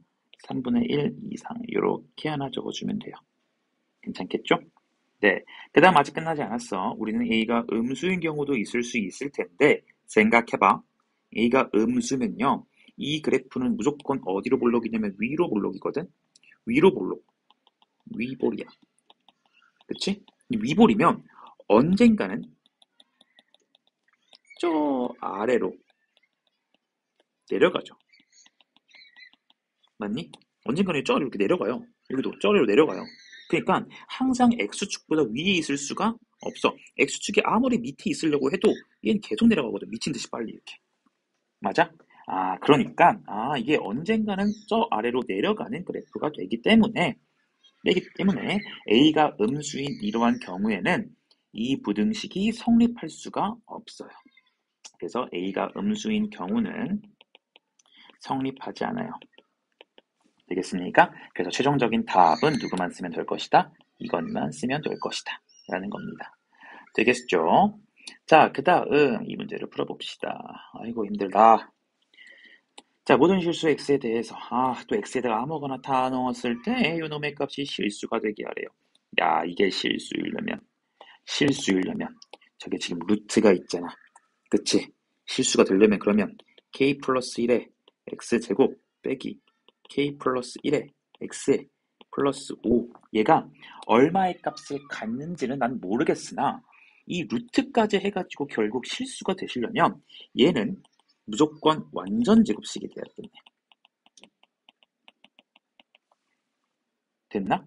3분의 1 이상 이렇게 하나 적어주면 돼요. 괜찮겠죠? 네. 그 다음 아직 끝나지 않았어. 우리는 A가 음수인 경우도 있을 수 있을 텐데 생각해봐. A가 음수면요. 이 그래프는 무조건 어디로 볼록이냐면 위로 볼록이거든. 위로 볼록. 위볼이야. 그치? 위볼이면 언젠가는 저 아래로 내려가죠. 맞니? 언젠가는 저 이렇게 내려가요. 여기도 저 아래로 내려가요. 그러니까 항상 X축보다 위에 있을 수가 없어. X축이 아무리 밑에 있으려고 해도 얘는 계속 내려가거든. 미친 듯이 빨리 이렇게. 맞아? 그러니까 이게 언젠가는 저 아래로 내려가는 그래프가 되기 때문에 A가 음수인 이러한 경우에는 이 부등식이 성립할 수가 없어요. 그래서 A가 음수인 경우는 성립하지 않아요. 되겠습니까? 그래서 최종적인 답은 누구만 쓰면 될 것이다? 이것만 쓰면 될 것이다. 라는 겁니다. 되겠죠? 자, 그 다음 이 문제를 풀어봅시다. 아이고 힘들다. 자, 모든 실수 x에 대해서 또 x에다가 아무거나 다 넣었을 때 요놈의 값이 실수가 되게 하래요. 야, 이게 실수이려면 저게 지금 루트가 있잖아. 그치? 실수가 되려면 그러면 k 플러스 1에 x제곱 빼기 k 플러스 1에 x 플러스 5 얘가 얼마의 값을 갖는지는 난 모르겠으나 이 루트까지 해가지고 결국 실수가 되시려면 얘는 무조건 완전 제곱식이 돼야겠네. 됐나?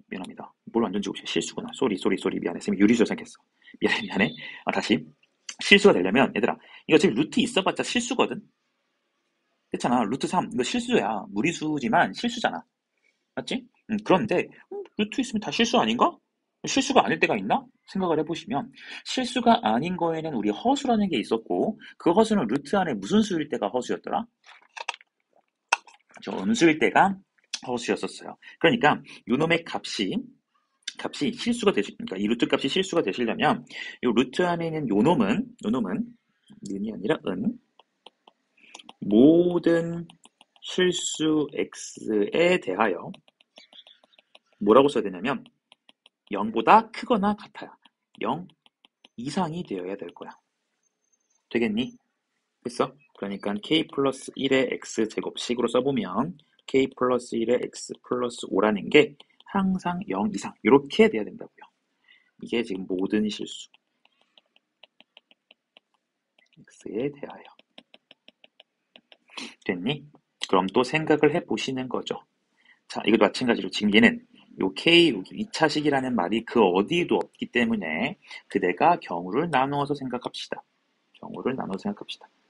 미안합니다. 뭘 완전 제곱식 실수구나. 쏘리 미안해. 쌤이 유리수 생각했어. 미안해. 다시. 실수가 되려면 얘들아 이거 지금 루트 있어봤자 실수거든. 그렇잖아. 루트 3 이거 실수야. 무리수지만 실수잖아. 맞지? 그런데 루트 있으면 다 실수 아닌가? 실수가 아닐 때가 있나? 생각을 해보시면 실수가 아닌 거에는 우리 허수라는 게 있었고 그 허수는 루트 안에 무슨 수일 때가 허수였더라? 저 음수일 때가 허수였었어요. 그러니까 요놈의 값이 실수가 되시니까 이 루트 값이 실수가 되시려면 이 루트 안에 있는 요놈은 는이 아니라 모든 실수 x에 대하여 뭐라고 써야 되냐면 0보다 크거나 같아요. 0 이상이 되어야 될 거야. 되겠니? 됐어? 그러니까 k 플러스 1의 x제곱식으로 써보면 k 플러스 1의 x 플러스 5라는 게 항상 0 이상 이렇게 돼야 된다고요. 이게 지금 모든 실수 x에 대하여 됐니? 그럼 또 생각을 해보시는 거죠. 자, 이것도 마찬가지로 지금 얘는 요 K 2차식이라는 말이 그 어디에도 없기 때문에 그대가 경우를 나누어서 생각합시다.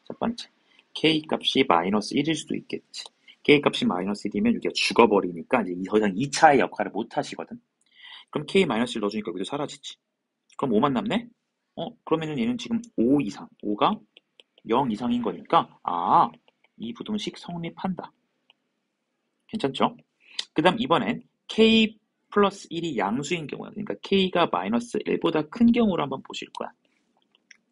첫 번째, K 값이 마이너스 1일 수도 있겠지. K 값이 마이너스 1이면 여기가 죽어버리니까 이제 더 이상 2차의 역할을 못 하시거든. 그럼 K 마이너스 1 넣어주니까 여기도 사라지지. 그럼 5만 남네? 그러면은 얘는 지금 5 이상, 5가 0 이상인 거니까 이 부등식 성립한다. 괜찮죠? 그 다음 이번엔 k 플러스 1이 양수인 경우야. 그러니까 k가 마이너스 1보다 큰 경우를 한번 보실 거야.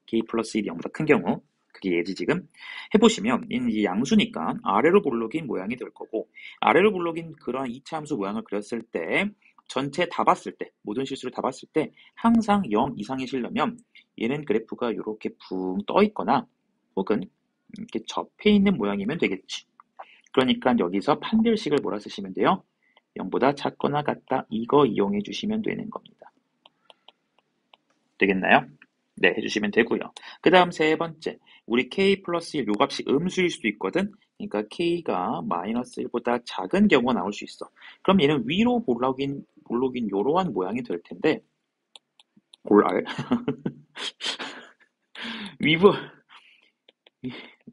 k 플러스 1이 0보다 큰 경우. 그게 예지 지금. 해보시면 얘는 이제 양수니까 아래로 볼록인 모양이 될 거고 아래로 볼록인 그런 2차 함수 모양을 그렸을 때 전체 다 봤을 때 모든 실수를 다 봤을 때 항상 0 이상이시려면 얘는 그래프가 이렇게 붕 떠 있거나 혹은 이렇게 접해 있는 모양이면 되겠지. 그러니까 여기서 판별식을 뭐라 쓰시면 돼요? 0보다 작거나 같다. 이거 이용해 주시면 되는 겁니다. 되겠나요? 네, 해주시면 되고요. 그 다음 세 번째, 우리 k 플러스 1 요 값이 음수일 수도 있거든. 그러니까 k가 마이너스 1보다 작은 경우가 나올 수 있어. 그럼 얘는 위로 볼록인 요러한 모양이 될 텐데 볼알 위볼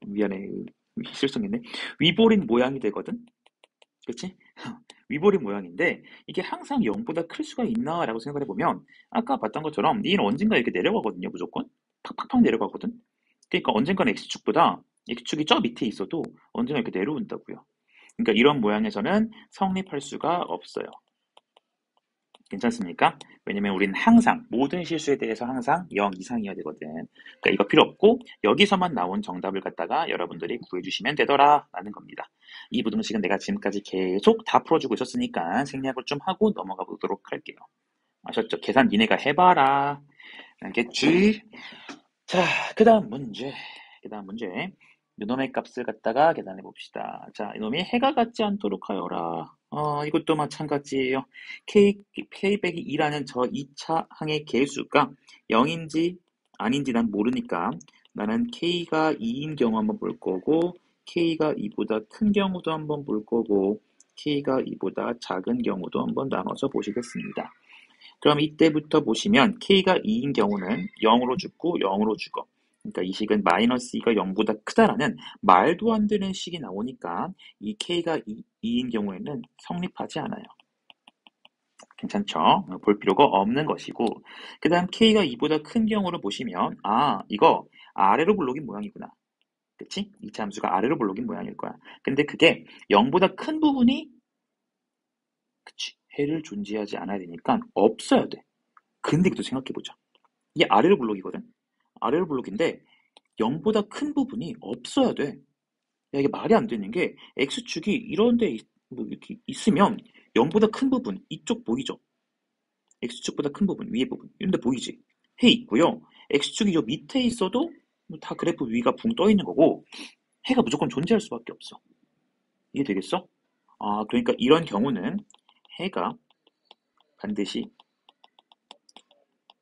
미안해 실성했네. 위볼인 모양이 되거든. 그치? 위볼인 모양인데 이게 항상 0보다 클 수가 있나라고 생각을 해보면 아까 봤던 것처럼 얘는 언젠가 이렇게 내려가거든요. 무조건 팍팍팍 내려가거든. 그러니까 언젠가는 x축이 저 밑에 있어도 언젠가 이렇게 내려온다고요. 그러니까 이런 모양에서는 성립할 수가 없어요. 괜찮습니까? 왜냐면 우리는 항상 모든 실수에 대해서 항상 0 이상이어야 되거든. 그러니까 이거 필요 없고 여기서만 나온 정답을 갖다가 여러분들이 구해주시면 되더라 라는 겁니다. 이 부등식은 내가 지금까지 계속 다 풀어주고 있었으니까 생략을 좀 하고 넘어가 보도록 할게요. 아셨죠? 계산 니네가 해봐라. 알겠지? 자, 그 다음 문제. 이놈의 값을 갖다가 계산해 봅시다. 자, 이놈이 해가 같지 않도록 하여라. 이것도 마찬가지예요. k-2라는 저 2차 항의 개수가 0인지 아닌지 난 모르니까 나는 k가 2인 경우 한번 볼 거고 k가 2보다 큰 경우도 한번 볼 거고 k가 2보다 작은 경우도 한번 나눠서 보시겠습니다. 그럼 이때부터 보시면 k가 2인 경우는 0으로 죽고 0으로 죽어. 그러니까 이 식은 마이너스 2가 0보다 크다라는 말도 안 되는 식이 나오니까 이 k가 2인 경우에는 성립하지 않아요. 괜찮죠? 볼 필요가 없는 것이고, 그 다음 K가 2보다 큰 경우를 보시면, 이거 아래로 볼록인 모양이구나. 그치? 이 함수가 아래로 볼록인 모양일 거야. 근데 그게 0보다 큰 부분이, 그치, 해를 존재하지 않아야 되니까 없어야 돼. 근데 또 생각해보자. 이게 아래로 볼록이거든? 아래로 볼록인데 0보다 큰 부분이 없어야 돼. 야, 이게 말이 안 되는 게 X축이 이런 데 뭐 이렇게 있으면 0보다 큰 부분, 이쪽 보이죠? X축보다 큰 부분, 위에 부분. 이런 데 보이지? 해 있고요. X축이 요 밑에 있어도 뭐다 그래프 위가 붕 떠 있는 거고 해가 무조건 존재할 수밖에 없어. 이해되겠어? 그러니까 이런 경우는 해가 반드시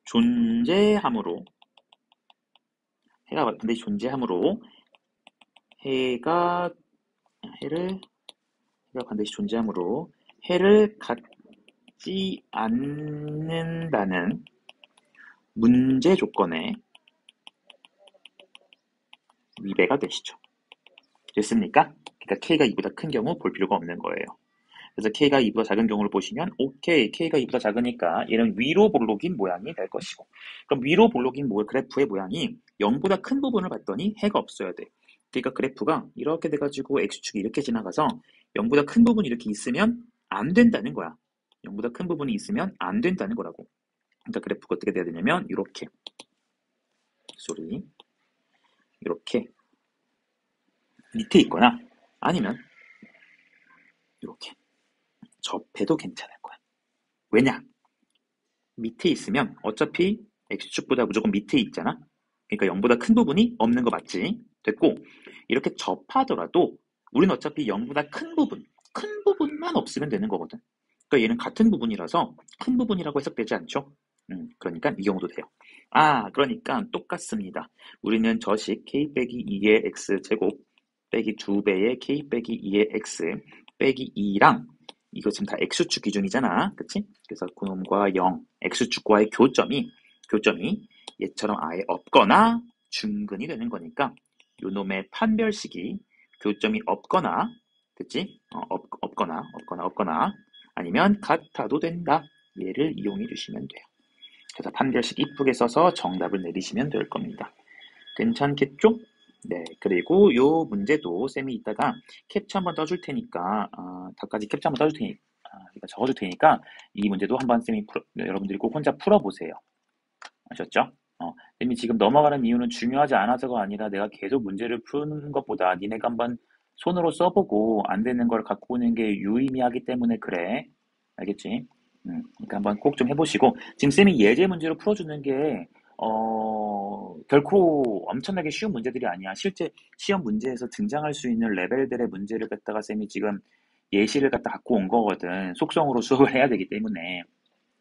존재하므로 해가 반드시 존재하므로 해가 해를 해가 반드시 존재하므로 해를 갖지 않는다는 문제 조건에 위배가 되시죠. 됐습니까? 그러니까 K가 2보다 큰 경우 볼 필요가 없는 거예요. 그래서 K가 2보다 작은 경우를 보시면 오케이, K가 2보다 작으니까 얘는 위로 볼록인 모양이 될 것이고 그럼 위로 볼록인 그래프의 모양이 0보다 큰 부분을 봤더니 해가 없어야 돼. 그러니까 그래프가 이렇게 돼가지고 X축이 이렇게 지나가서 0보다 큰 부분이 이렇게 있으면 안 된다는 거야. 0보다 큰 부분이 있으면 안 된다는 거라고. 그러니까 그래프가 어떻게 돼야 되냐면 이렇게 이렇게 밑에 있거나 아니면 이렇게 접해도 괜찮을 거야. 왜냐? 밑에 있으면 어차피 X축보다 무조건 밑에 있잖아? 그러니까 0보다 큰 부분이 없는 거 맞지? 됐고, 이렇게 접하더라도 우리는 어차피 0보다 큰 부분만 없으면 되는 거거든. 그러니까 얘는 같은 부분이라서 큰 부분이라고 해석되지 않죠? 그러니까 이 경우도 돼요. 그러니까 똑같습니다. 우리는 저식 k 빼기 2의 x제곱 빼기 2배의 k 빼기 2의 x 빼기 2랑 이거 지금 다 x축 기준이잖아. 그치? 그래서 그놈과 0, x축과의 교점이 얘처럼 아예 없거나 중근이 되는 거니까 요놈의 판별식이 교점이 없거나 그치? 없거나 아니면 같아도 된다. 얘를 이용해 주시면 돼요. 그래서 판별식 이쁘게 써서 정답을 내리시면 될 겁니다. 괜찮겠죠? 네, 그리고 요 문제도 쌤이 이따가 캡처 한번 떠줄 테니까 다까지 캡처 한번 떠줄 테니까 적어줄 테니까 이 문제도 한번 쌤이 여러분들이 꼭 혼자 풀어보세요. 아셨죠? 쌤이 지금 넘어가는 이유는 중요하지 않아서가 아니라 내가 계속 문제를 푸는 것보다 니네가 한번 손으로 써보고 안 되는 걸 갖고 오는 게 유의미하기 때문에 그래. 알겠지? 그러니까 한번 꼭 좀 해보시고 지금 쌤이 예제 문제로 풀어주는 게 결코 엄청나게 쉬운 문제들이 아니야. 실제 시험 문제에서 등장할 수 있는 레벨들의 문제를 갖다가 쌤이 지금 예시를 갖다 갖고 온 거거든. 속성으로 수업을 해야 되기 때문에.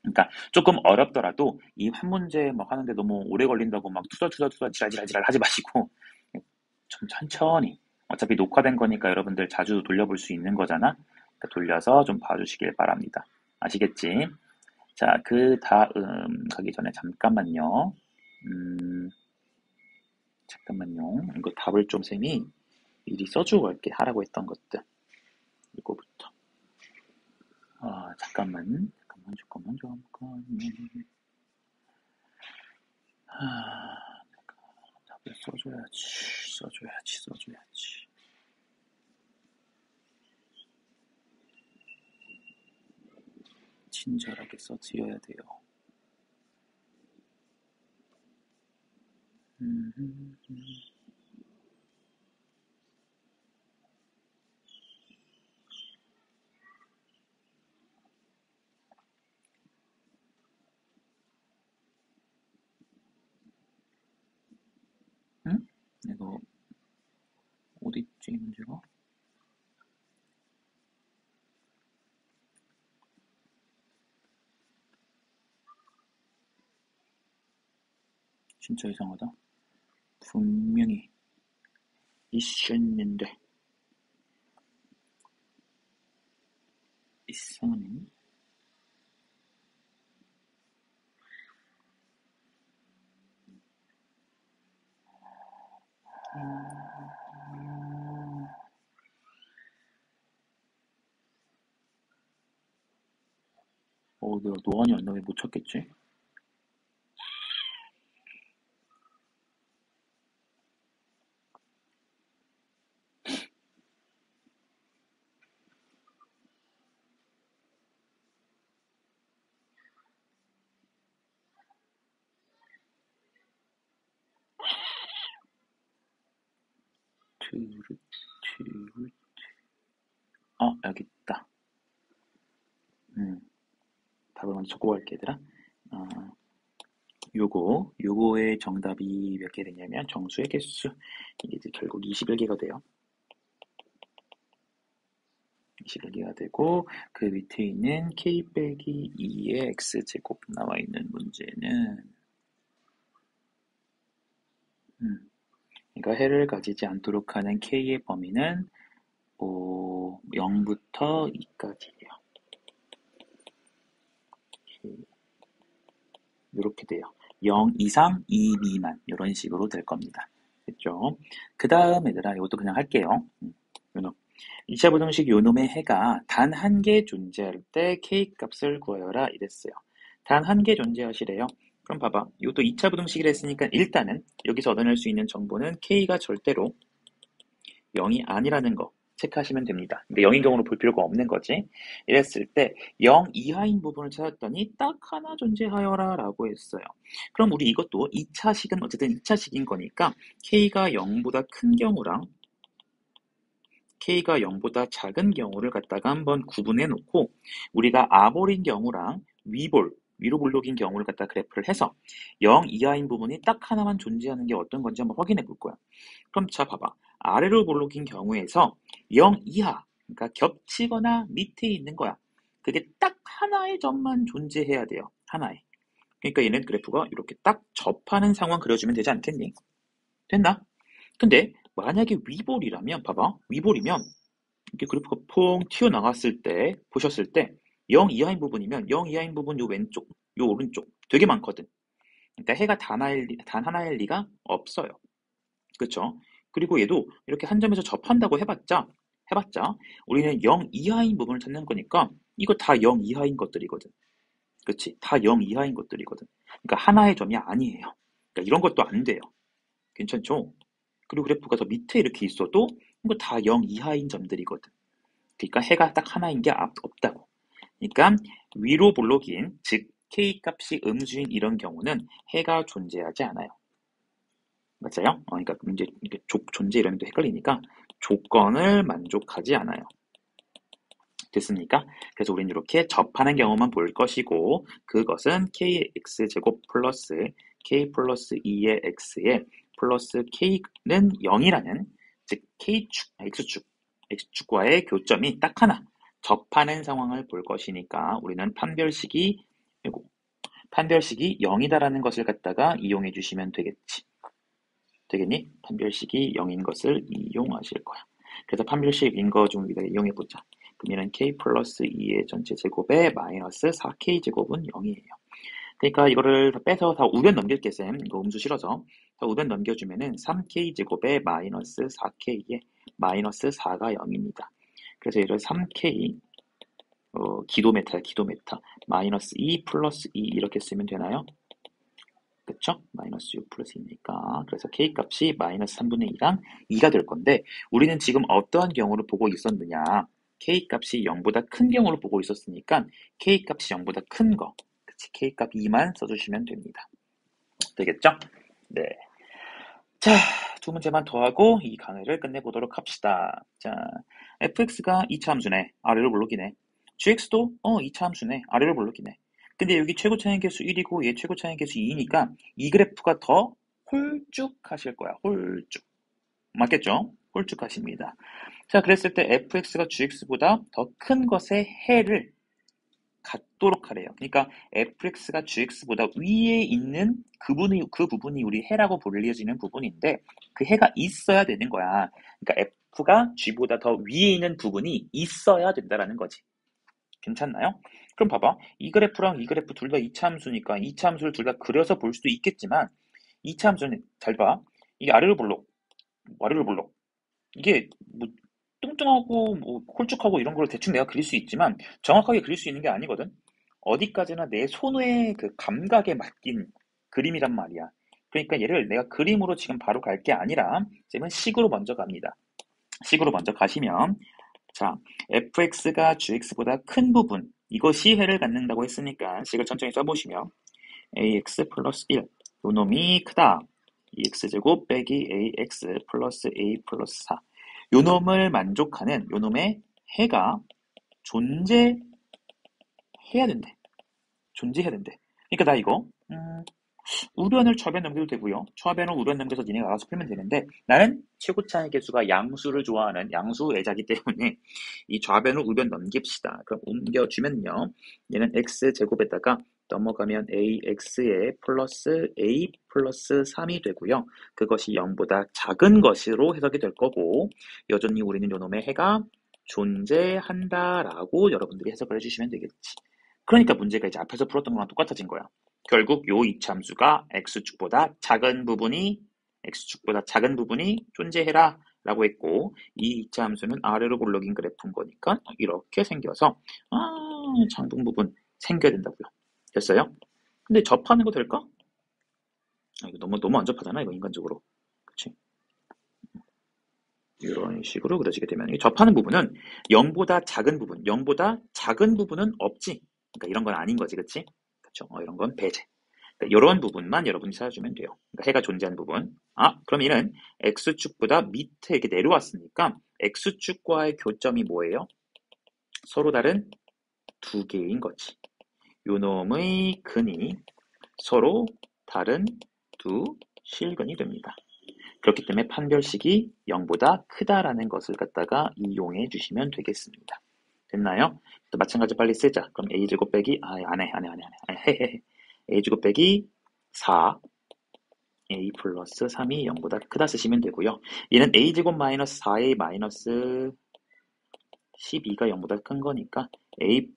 그러니까 조금 어렵더라도 이 한 문제 막 하는데 너무 오래 걸린다고 막 투덜투덜 지랄지랄 하지 마시고 좀 천천히 어차피 녹화된 거니까 여러분들 자주 돌려볼 수 있는 거잖아. 그러니까 돌려서 좀 봐주시길 바랍니다. 아시겠지? 자, 그 다음 가기 전에 잠깐만요. 잠깐만요. 이거 답을 좀 쌤이 미리 써주고 갈게. 하라고 했던 것들. 이거부터. 잠깐만. 답을 써줘야지. 친절하게 써드려야 돼요. 응? 이거 어디 있지 문제가? 진짜 이상하다. 분명히 있었는데 이상하네. 내가 노안이 안 나면 못 찾겠지? 트르, 트르. 여기 있다. 답을 먼저 적고 갈게, 얘들아. 어, 요거의 정답이 몇 개 되냐면 정수의 개수. 이게 이제 결국 21개가 돼요. 21개가 되고 그 밑에 있는 k 빼기 2의 x제곱 나와 있는 문제는 그러니까 해를 가지지 않도록 하는 k의 범위는 0부터 2까지예요. 이렇게 돼요. 0 이상, 2 미만 이런 식으로 될 겁니다. 됐죠? 그 다음 얘들아 이것도 그냥 할게요. 요놈. 2차 부등식 요놈의 해가 단 한 개 존재할 때 k 값을 구하여라 이랬어요. 단 한 개 존재하시래요. 그럼 봐봐. 이것도 2차 부등식이라 했으니까 일단은 여기서 얻어낼 수 있는 정보는 k가 절대로 0이 아니라는 거 체크하시면 됩니다. 그러니까 0인 경우로 볼 필요가 없는 거지. 이랬을 때 0 이하인 부분을 찾았더니 딱 하나 존재하여라 라고 했어요. 그럼 우리 이것도 2차식은 어쨌든 2차식인 거니까 k가 0보다 큰 경우랑 k가 0보다 작은 경우를 갖다가 한번 구분해 놓고 우리가 아볼인 경우랑 위로 볼록인 경우를 갖다 그래프를 해서 0 이하인 부분이 딱 하나만 존재하는 게 어떤 건지 한번 확인해 볼 거야. 그럼 자 봐봐. 아래로 볼록인 경우에서 0 이하, 그러니까 겹치거나 밑에 있는 거야. 그게 딱 하나의 점만 존재해야 돼요. 하나의. 그러니까 얘는 그래프가 이렇게 딱 접하는 상황 그려주면 되지 않겠니? 됐나? 근데 만약에 위볼이라면 봐봐. 위볼이면 이렇게 그래프가 퐁 튀어나갔을 때 보셨을 때 0 이하인 부분이면 0 이하인 부분 요 왼쪽, 요 오른쪽 되게 많거든. 그러니까 해가 단 하나일 리가 없어요. 그쵸? 그리고 얘도 이렇게 한 점에서 접한다고 해봤자 우리는 0 이하인 부분을 찾는 거니까 이거 다 0 이하인 것들이거든. 그치? 다 0 이하인 것들이거든. 그러니까 하나의 점이 아니에요. 그러니까 이런 것도 안 돼요. 괜찮죠? 그리고 그래프가 더 밑에 이렇게 있어도 이거 다 0 이하인 점들이거든. 그러니까 해가 딱 하나인 게 없다고. 그러니까 위로 볼록인 즉 k 값이 음수인 이런 경우는 해가 존재하지 않아요. 맞아요? 그러니까 문제 이렇게 존재 이런 게 헷갈리니까 조건을 만족하지 않아요. 됐습니까? 그래서 우리는 이렇게 접하는 경우만 볼 것이고 그것은 kx제곱 플러스 k 플러스 2의 x에 플러스 k는 0이라는 즉 x축과의 교점이 딱 하나 접하는 상황을 볼 것이니까 우리는 판별식이 0이다라는 것을 갖다가 이용해 주시면 되겠지. 되겠니? 판별식이 0인 것을 이용하실 거야. 그래서 판별식인 거 좀 우리가 이용해 보자. 그러면 k 플러스 2의 전체 제곱에 마이너스 4k 제곱은 0이에요. 그러니까 이거를 다 빼서 다 우변 넘길게 쌤. 이거 음수 싫어서. 다 우변 넘겨주면은 3k 제곱에 마이너스 4k에 마이너스 4가 0입니다. 그래서 이를 3k 기도메타 마이너스 2 플러스 2 이렇게 쓰면 되나요? 그쵸? 마이너스 6 플러스 2니까 그래서 k 값이 마이너스 3분의 2랑 2가 될 건데 우리는 지금 어떠한 경우를 보고 있었느냐 k 값이 0보다 큰 경우를 보고 있었으니까 k 값이 0보다 큰 거 그치? k 값 2만 써주시면 됩니다. 되겠죠? 네. 자, 두 문제만 더 하고 이 강의를 끝내보도록 합시다. 자, fx가 2차 함수네. 아래로 볼록이네. gx도 2차 함수네. 아래로 볼록이네. 근데 여기 최고 차이인 개수 1이고 얘 최고 차이인 개수 2니까 이 그래프가 더 홀쭉하실 거야. 홀쭉. 맞겠죠? 홀쭉하십니다. 자, 그랬을 때 fx가 gx보다 더 큰 것의 해를 갖도록 하래요. 그러니까 fx가 gx보다 위에 있는 그 부분이 우리 해라고 불려지는 부분인데 그 해가 있어야 되는 거야. 그러니까 f가 g보다 더 위에 있는 부분이 있어야 된다라는 거지. 괜찮나요? 그럼 봐봐. 이 그래프랑 이 그래프 둘 다 2차 함수니까 2차 함수를 둘 다 그려서 볼 수도 있겠지만 2차 함수는 잘 봐. 이게 아래로 볼록 이게 뭐 뚱뚱하고 뭐 홀쭉하고 이런 걸 대충 내가 그릴 수 있지만 정확하게 그릴 수 있는 게 아니거든. 어디까지나 내 손의 그 감각에 맡긴 그림이란 말이야. 그러니까 얘를 내가 그림으로 지금 바로 갈 게 아니라 지금은 식으로 먼저 갑니다. 식으로 먼저 가시면 자, fx가 gx보다 큰 부분 이것이 해를 갖는다고 했으니까 식을 천천히 써보시면 ax 플러스 1 요놈이 크다. 2x제곱 빼기 ax 플러스 a 플러스 4 요놈을 만족하는 요놈의 해가 존재해야 된대. 존재해야 된대. 그러니까 나 이거 우변을 좌변 넘겨도 되고요. 좌변을 우변 넘겨서 니네가 알아서 풀면 되는데 나는 최고차의 개수가 양수를 좋아하는 양수 애자기 때문에 이 좌변을 우변 넘깁시다. 그럼 옮겨주면요. 얘는 x제곱에다가 넘어가면 ax에 플러스 a 플러스 3이 되고요. 그것이 0보다 작은 것으로 해석이 될 거고 여전히 우리는 요놈의 해가 존재한다라고 여러분들이 해석을 해주시면 되겠지. 그러니까 문제가 이제 앞에서 풀었던 거랑 똑같아진 거야. 결국 요 이차함수가 x축보다 작은 부분이 존재해라 라고 했고 이 이차함수는 아래로 볼록인 그래프인 거니까 이렇게 생겨서 장분 부분 생겨야 된다고요. 됐어요? 근데 접하는 거 될까? 이거 너무 안 접하잖아 이거 인간적으로. 그치? 이런 식으로 그려지게 되면 이 접하는 부분은 0보다 작은 부분은 없지. 그러니까 이런 건 아닌 거지, 그치? 그쵸? 이런 건 배제. 그러니까 이런 부분만 여러분이 찾아주면 돼요. 그러니까 해가 존재하는 부분. 그럼 얘는 x축보다 밑에 이렇게 내려왔으니까 x축과의 교점이 뭐예요? 서로 다른 두 개인 거지. 요놈의 근이 서로 다른 두 실근이 됩니다. 그렇기 때문에 판별식이 0보다 크다라는 것을 갖다가 이용해 주시면 되겠습니다. 됐나요? 또 마찬가지 빨리 쓰자. 그럼 a제곱 빼기 안 해. a제곱 빼기 4 a 플러스 3이 0보다 크다 쓰시면 되고요. 얘는 a제곱 마이너스 4a 마이너스 12가 0보다 큰 거니까 a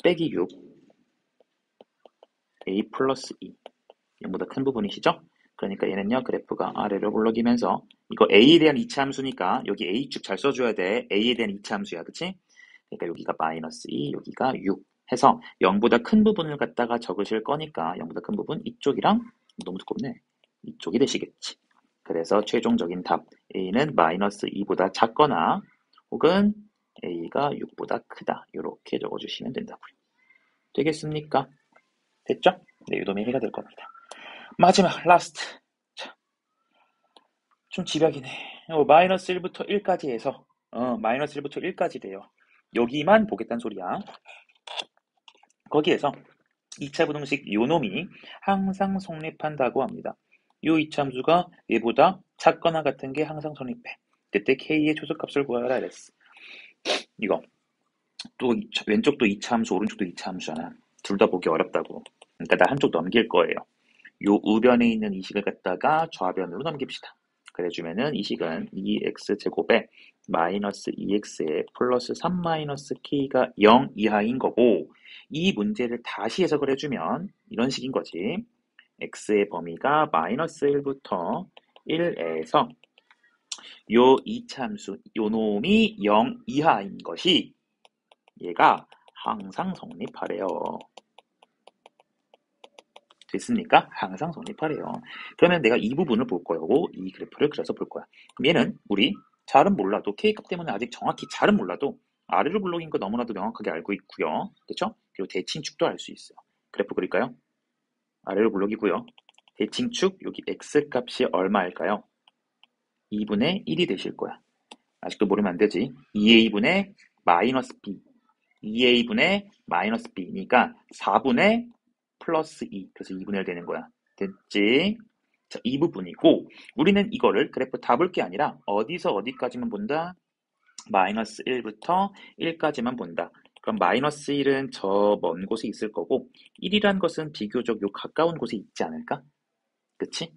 빼기 6 a 플러스 2 0보다 큰 부분이시죠? 그러니까 얘는요 그래프가 아래로 올라기면서 이거 a에 대한 이차함수니까 여기 a축 잘 써줘야 돼. a에 대한 이차함수야, 그치? 그러니까 여기가 마이너스 2, 여기가 6 해서 0보다 큰 부분을 갖다가 적으실 거니까 0보다 큰 부분 이쪽이랑 너무 두껍네. 이쪽이 되시겠지. 그래서 최종적인 답 a는 마이너스 2보다 작거나 혹은 a가 6보다 크다 이렇게 적어주시면 된다고요. 되겠습니까? 됐죠? 네, 요놈이 해가 될 겁니다. 마지막 라스트. 자, 좀 집약이네. 마이너스 1부터 1까지 해서 마이너스 1부터 1까지 돼요. 여기만 보겠다는 소리야. 거기에서 2차 부등식 요놈이 항상 성립한다고 합니다. 요 이차함수가 얘보다 작거나 같은 게 항상 성립해. 그때 k의 초속값을 구하라 이랬어. 이거 또 왼쪽도 2차함수 오른쪽도 2차함수잖아. 둘 다 보기 어렵다고. 그러니까 나 한쪽 넘길 거예요. 요 우변에 있는 이 식을 갖다가 좌변으로 넘깁시다. 그래주면은 이 식은 2x제곱에 마이너스 2x에 플러스 3 마이너스 k가 0 이하인 거고 이 문제를 다시 해석을 해주면 이런 식인 거지. x의 범위가 마이너스 1부터 1에서 요 이차함수 요 놈이 0 이하인 것이 얘가 항상 성립하래요. 됐습니까? 항상 성립하래요. 그러면 내가 이 부분을 볼 거고 이 그래프를 그려서 볼 거야. 그럼 얘는 우리 잘은 몰라도 K값 때문에 아직 정확히 잘은 몰라도 아래로 블록인 거 너무나도 명확하게 알고 있고요. 그렇죠? 그리고 대칭축도 알 수 있어요. 그래프 그릴까요? 아래로 블록이고요. 대칭축 여기 X값이 얼마일까요? 2분의 1이 되실 거야. 아직도 모르면 안 되지. 2A분의 마이너스 B 2A분의 마이너스 B니까 4분의 플러스 2 그래서 2분의 1 되는 거야. 됐지? 자, 이 부분이고 우리는 이거를 그래프 다 볼 게 아니라 어디서 어디까지만 본다? 마이너스 1부터 1까지만 본다. 그럼 마이너스 1은 저 먼 곳에 있을 거고 1이란 것은 비교적 요 가까운 곳에 있지 않을까? 그치?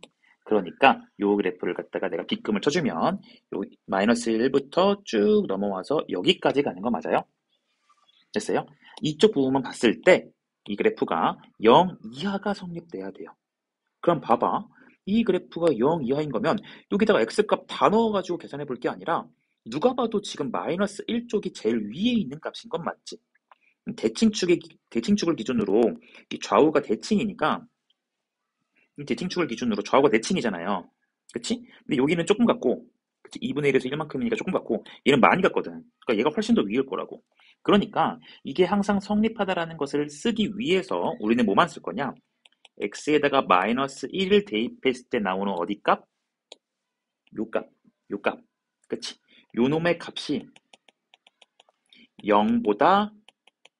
그러니까 요 그래프를 갖다가 내가 빗금을 쳐주면 요 마이너스 1부터 쭉 넘어와서 여기까지 가는 거 맞아요? 됐어요? 이쪽 부분만 봤을 때 이 그래프가 0 이하가 성립돼야 돼요. 그럼 봐봐. 이 그래프가 0 이하인 거면 여기다가 x값 다 넣어가지고 계산해 볼 게 아니라 누가 봐도 지금 마이너스 1쪽이 제일 위에 있는 값인 건 맞지? 대칭축을 기준으로 이 좌우가 대칭이니까 이 대칭축을 기준으로 좌우가 대칭이잖아요. 그치? 근데 여기는 조금 같고, 그치? 2분의 1에서 1만큼이니까 조금 같고, 얘는 많이 같거든. 그러니까 얘가 훨씬 더 위일 거라고. 그러니까 이게 항상 성립하다라는 것을 쓰기 위해서 우리는 뭐만 쓸 거냐? x에다가 마이너스 1을 대입했을 때 나오는 어디 값? 요 값, 요 값. 그치? 요 놈의 값이 0보다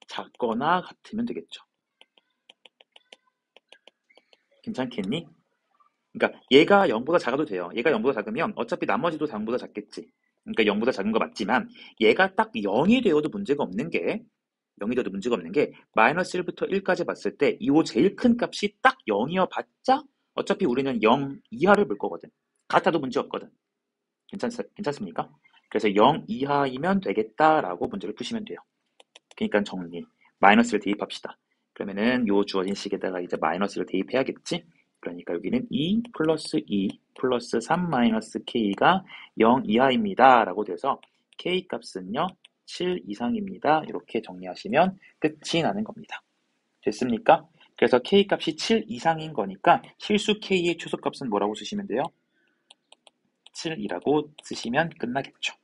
작거나 같으면 되겠죠. 괜찮겠니? 그러니까 얘가 0보다 작아도 돼요. 얘가 0보다 작으면 어차피 나머지도 0보다 작겠지. 그러니까 0보다 작은 거 맞지만 얘가 딱 0이 되어도 문제가 없는 게 마이너스 1부터 1까지 봤을 때 이 제일 큰 값이 딱 0이어 봤자 어차피 우리는 0 이하를 볼 거거든. 같아도 문제 없거든. 괜찮습니까? 그래서 0 이하이면 되겠다라고 문제를 푸시면 돼요. 그러니까 정리. 마이너스를 대입합시다. 그러면은 요 주어진 식에다가 이제 마이너스를 대입해야겠지? 그러니까 여기는 2 플러스 2 플러스 3 마이너스 k가 0 이하입니다. 라고 돼서 k 값은요 7 이상입니다. 이렇게 정리하시면 끝이 나는 겁니다. 됐습니까? 그래서 k 값이 7 이상인 거니까 실수 k의 최소값은 뭐라고 쓰시면 돼요? 7이라고 쓰시면 끝나겠죠.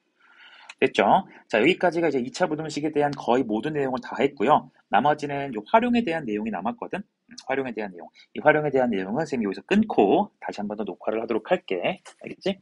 됐죠? 자, 여기까지가 이제 2차 부등식에 대한 거의 모든 내용을 다 했고요. 나머지는 요 활용에 대한 내용이 남았거든. 활용에 대한 내용. 이 활용에 대한 내용은 선생님이 여기서 끊고 다시 한 번 더 녹화를 하도록 할게. 알겠지?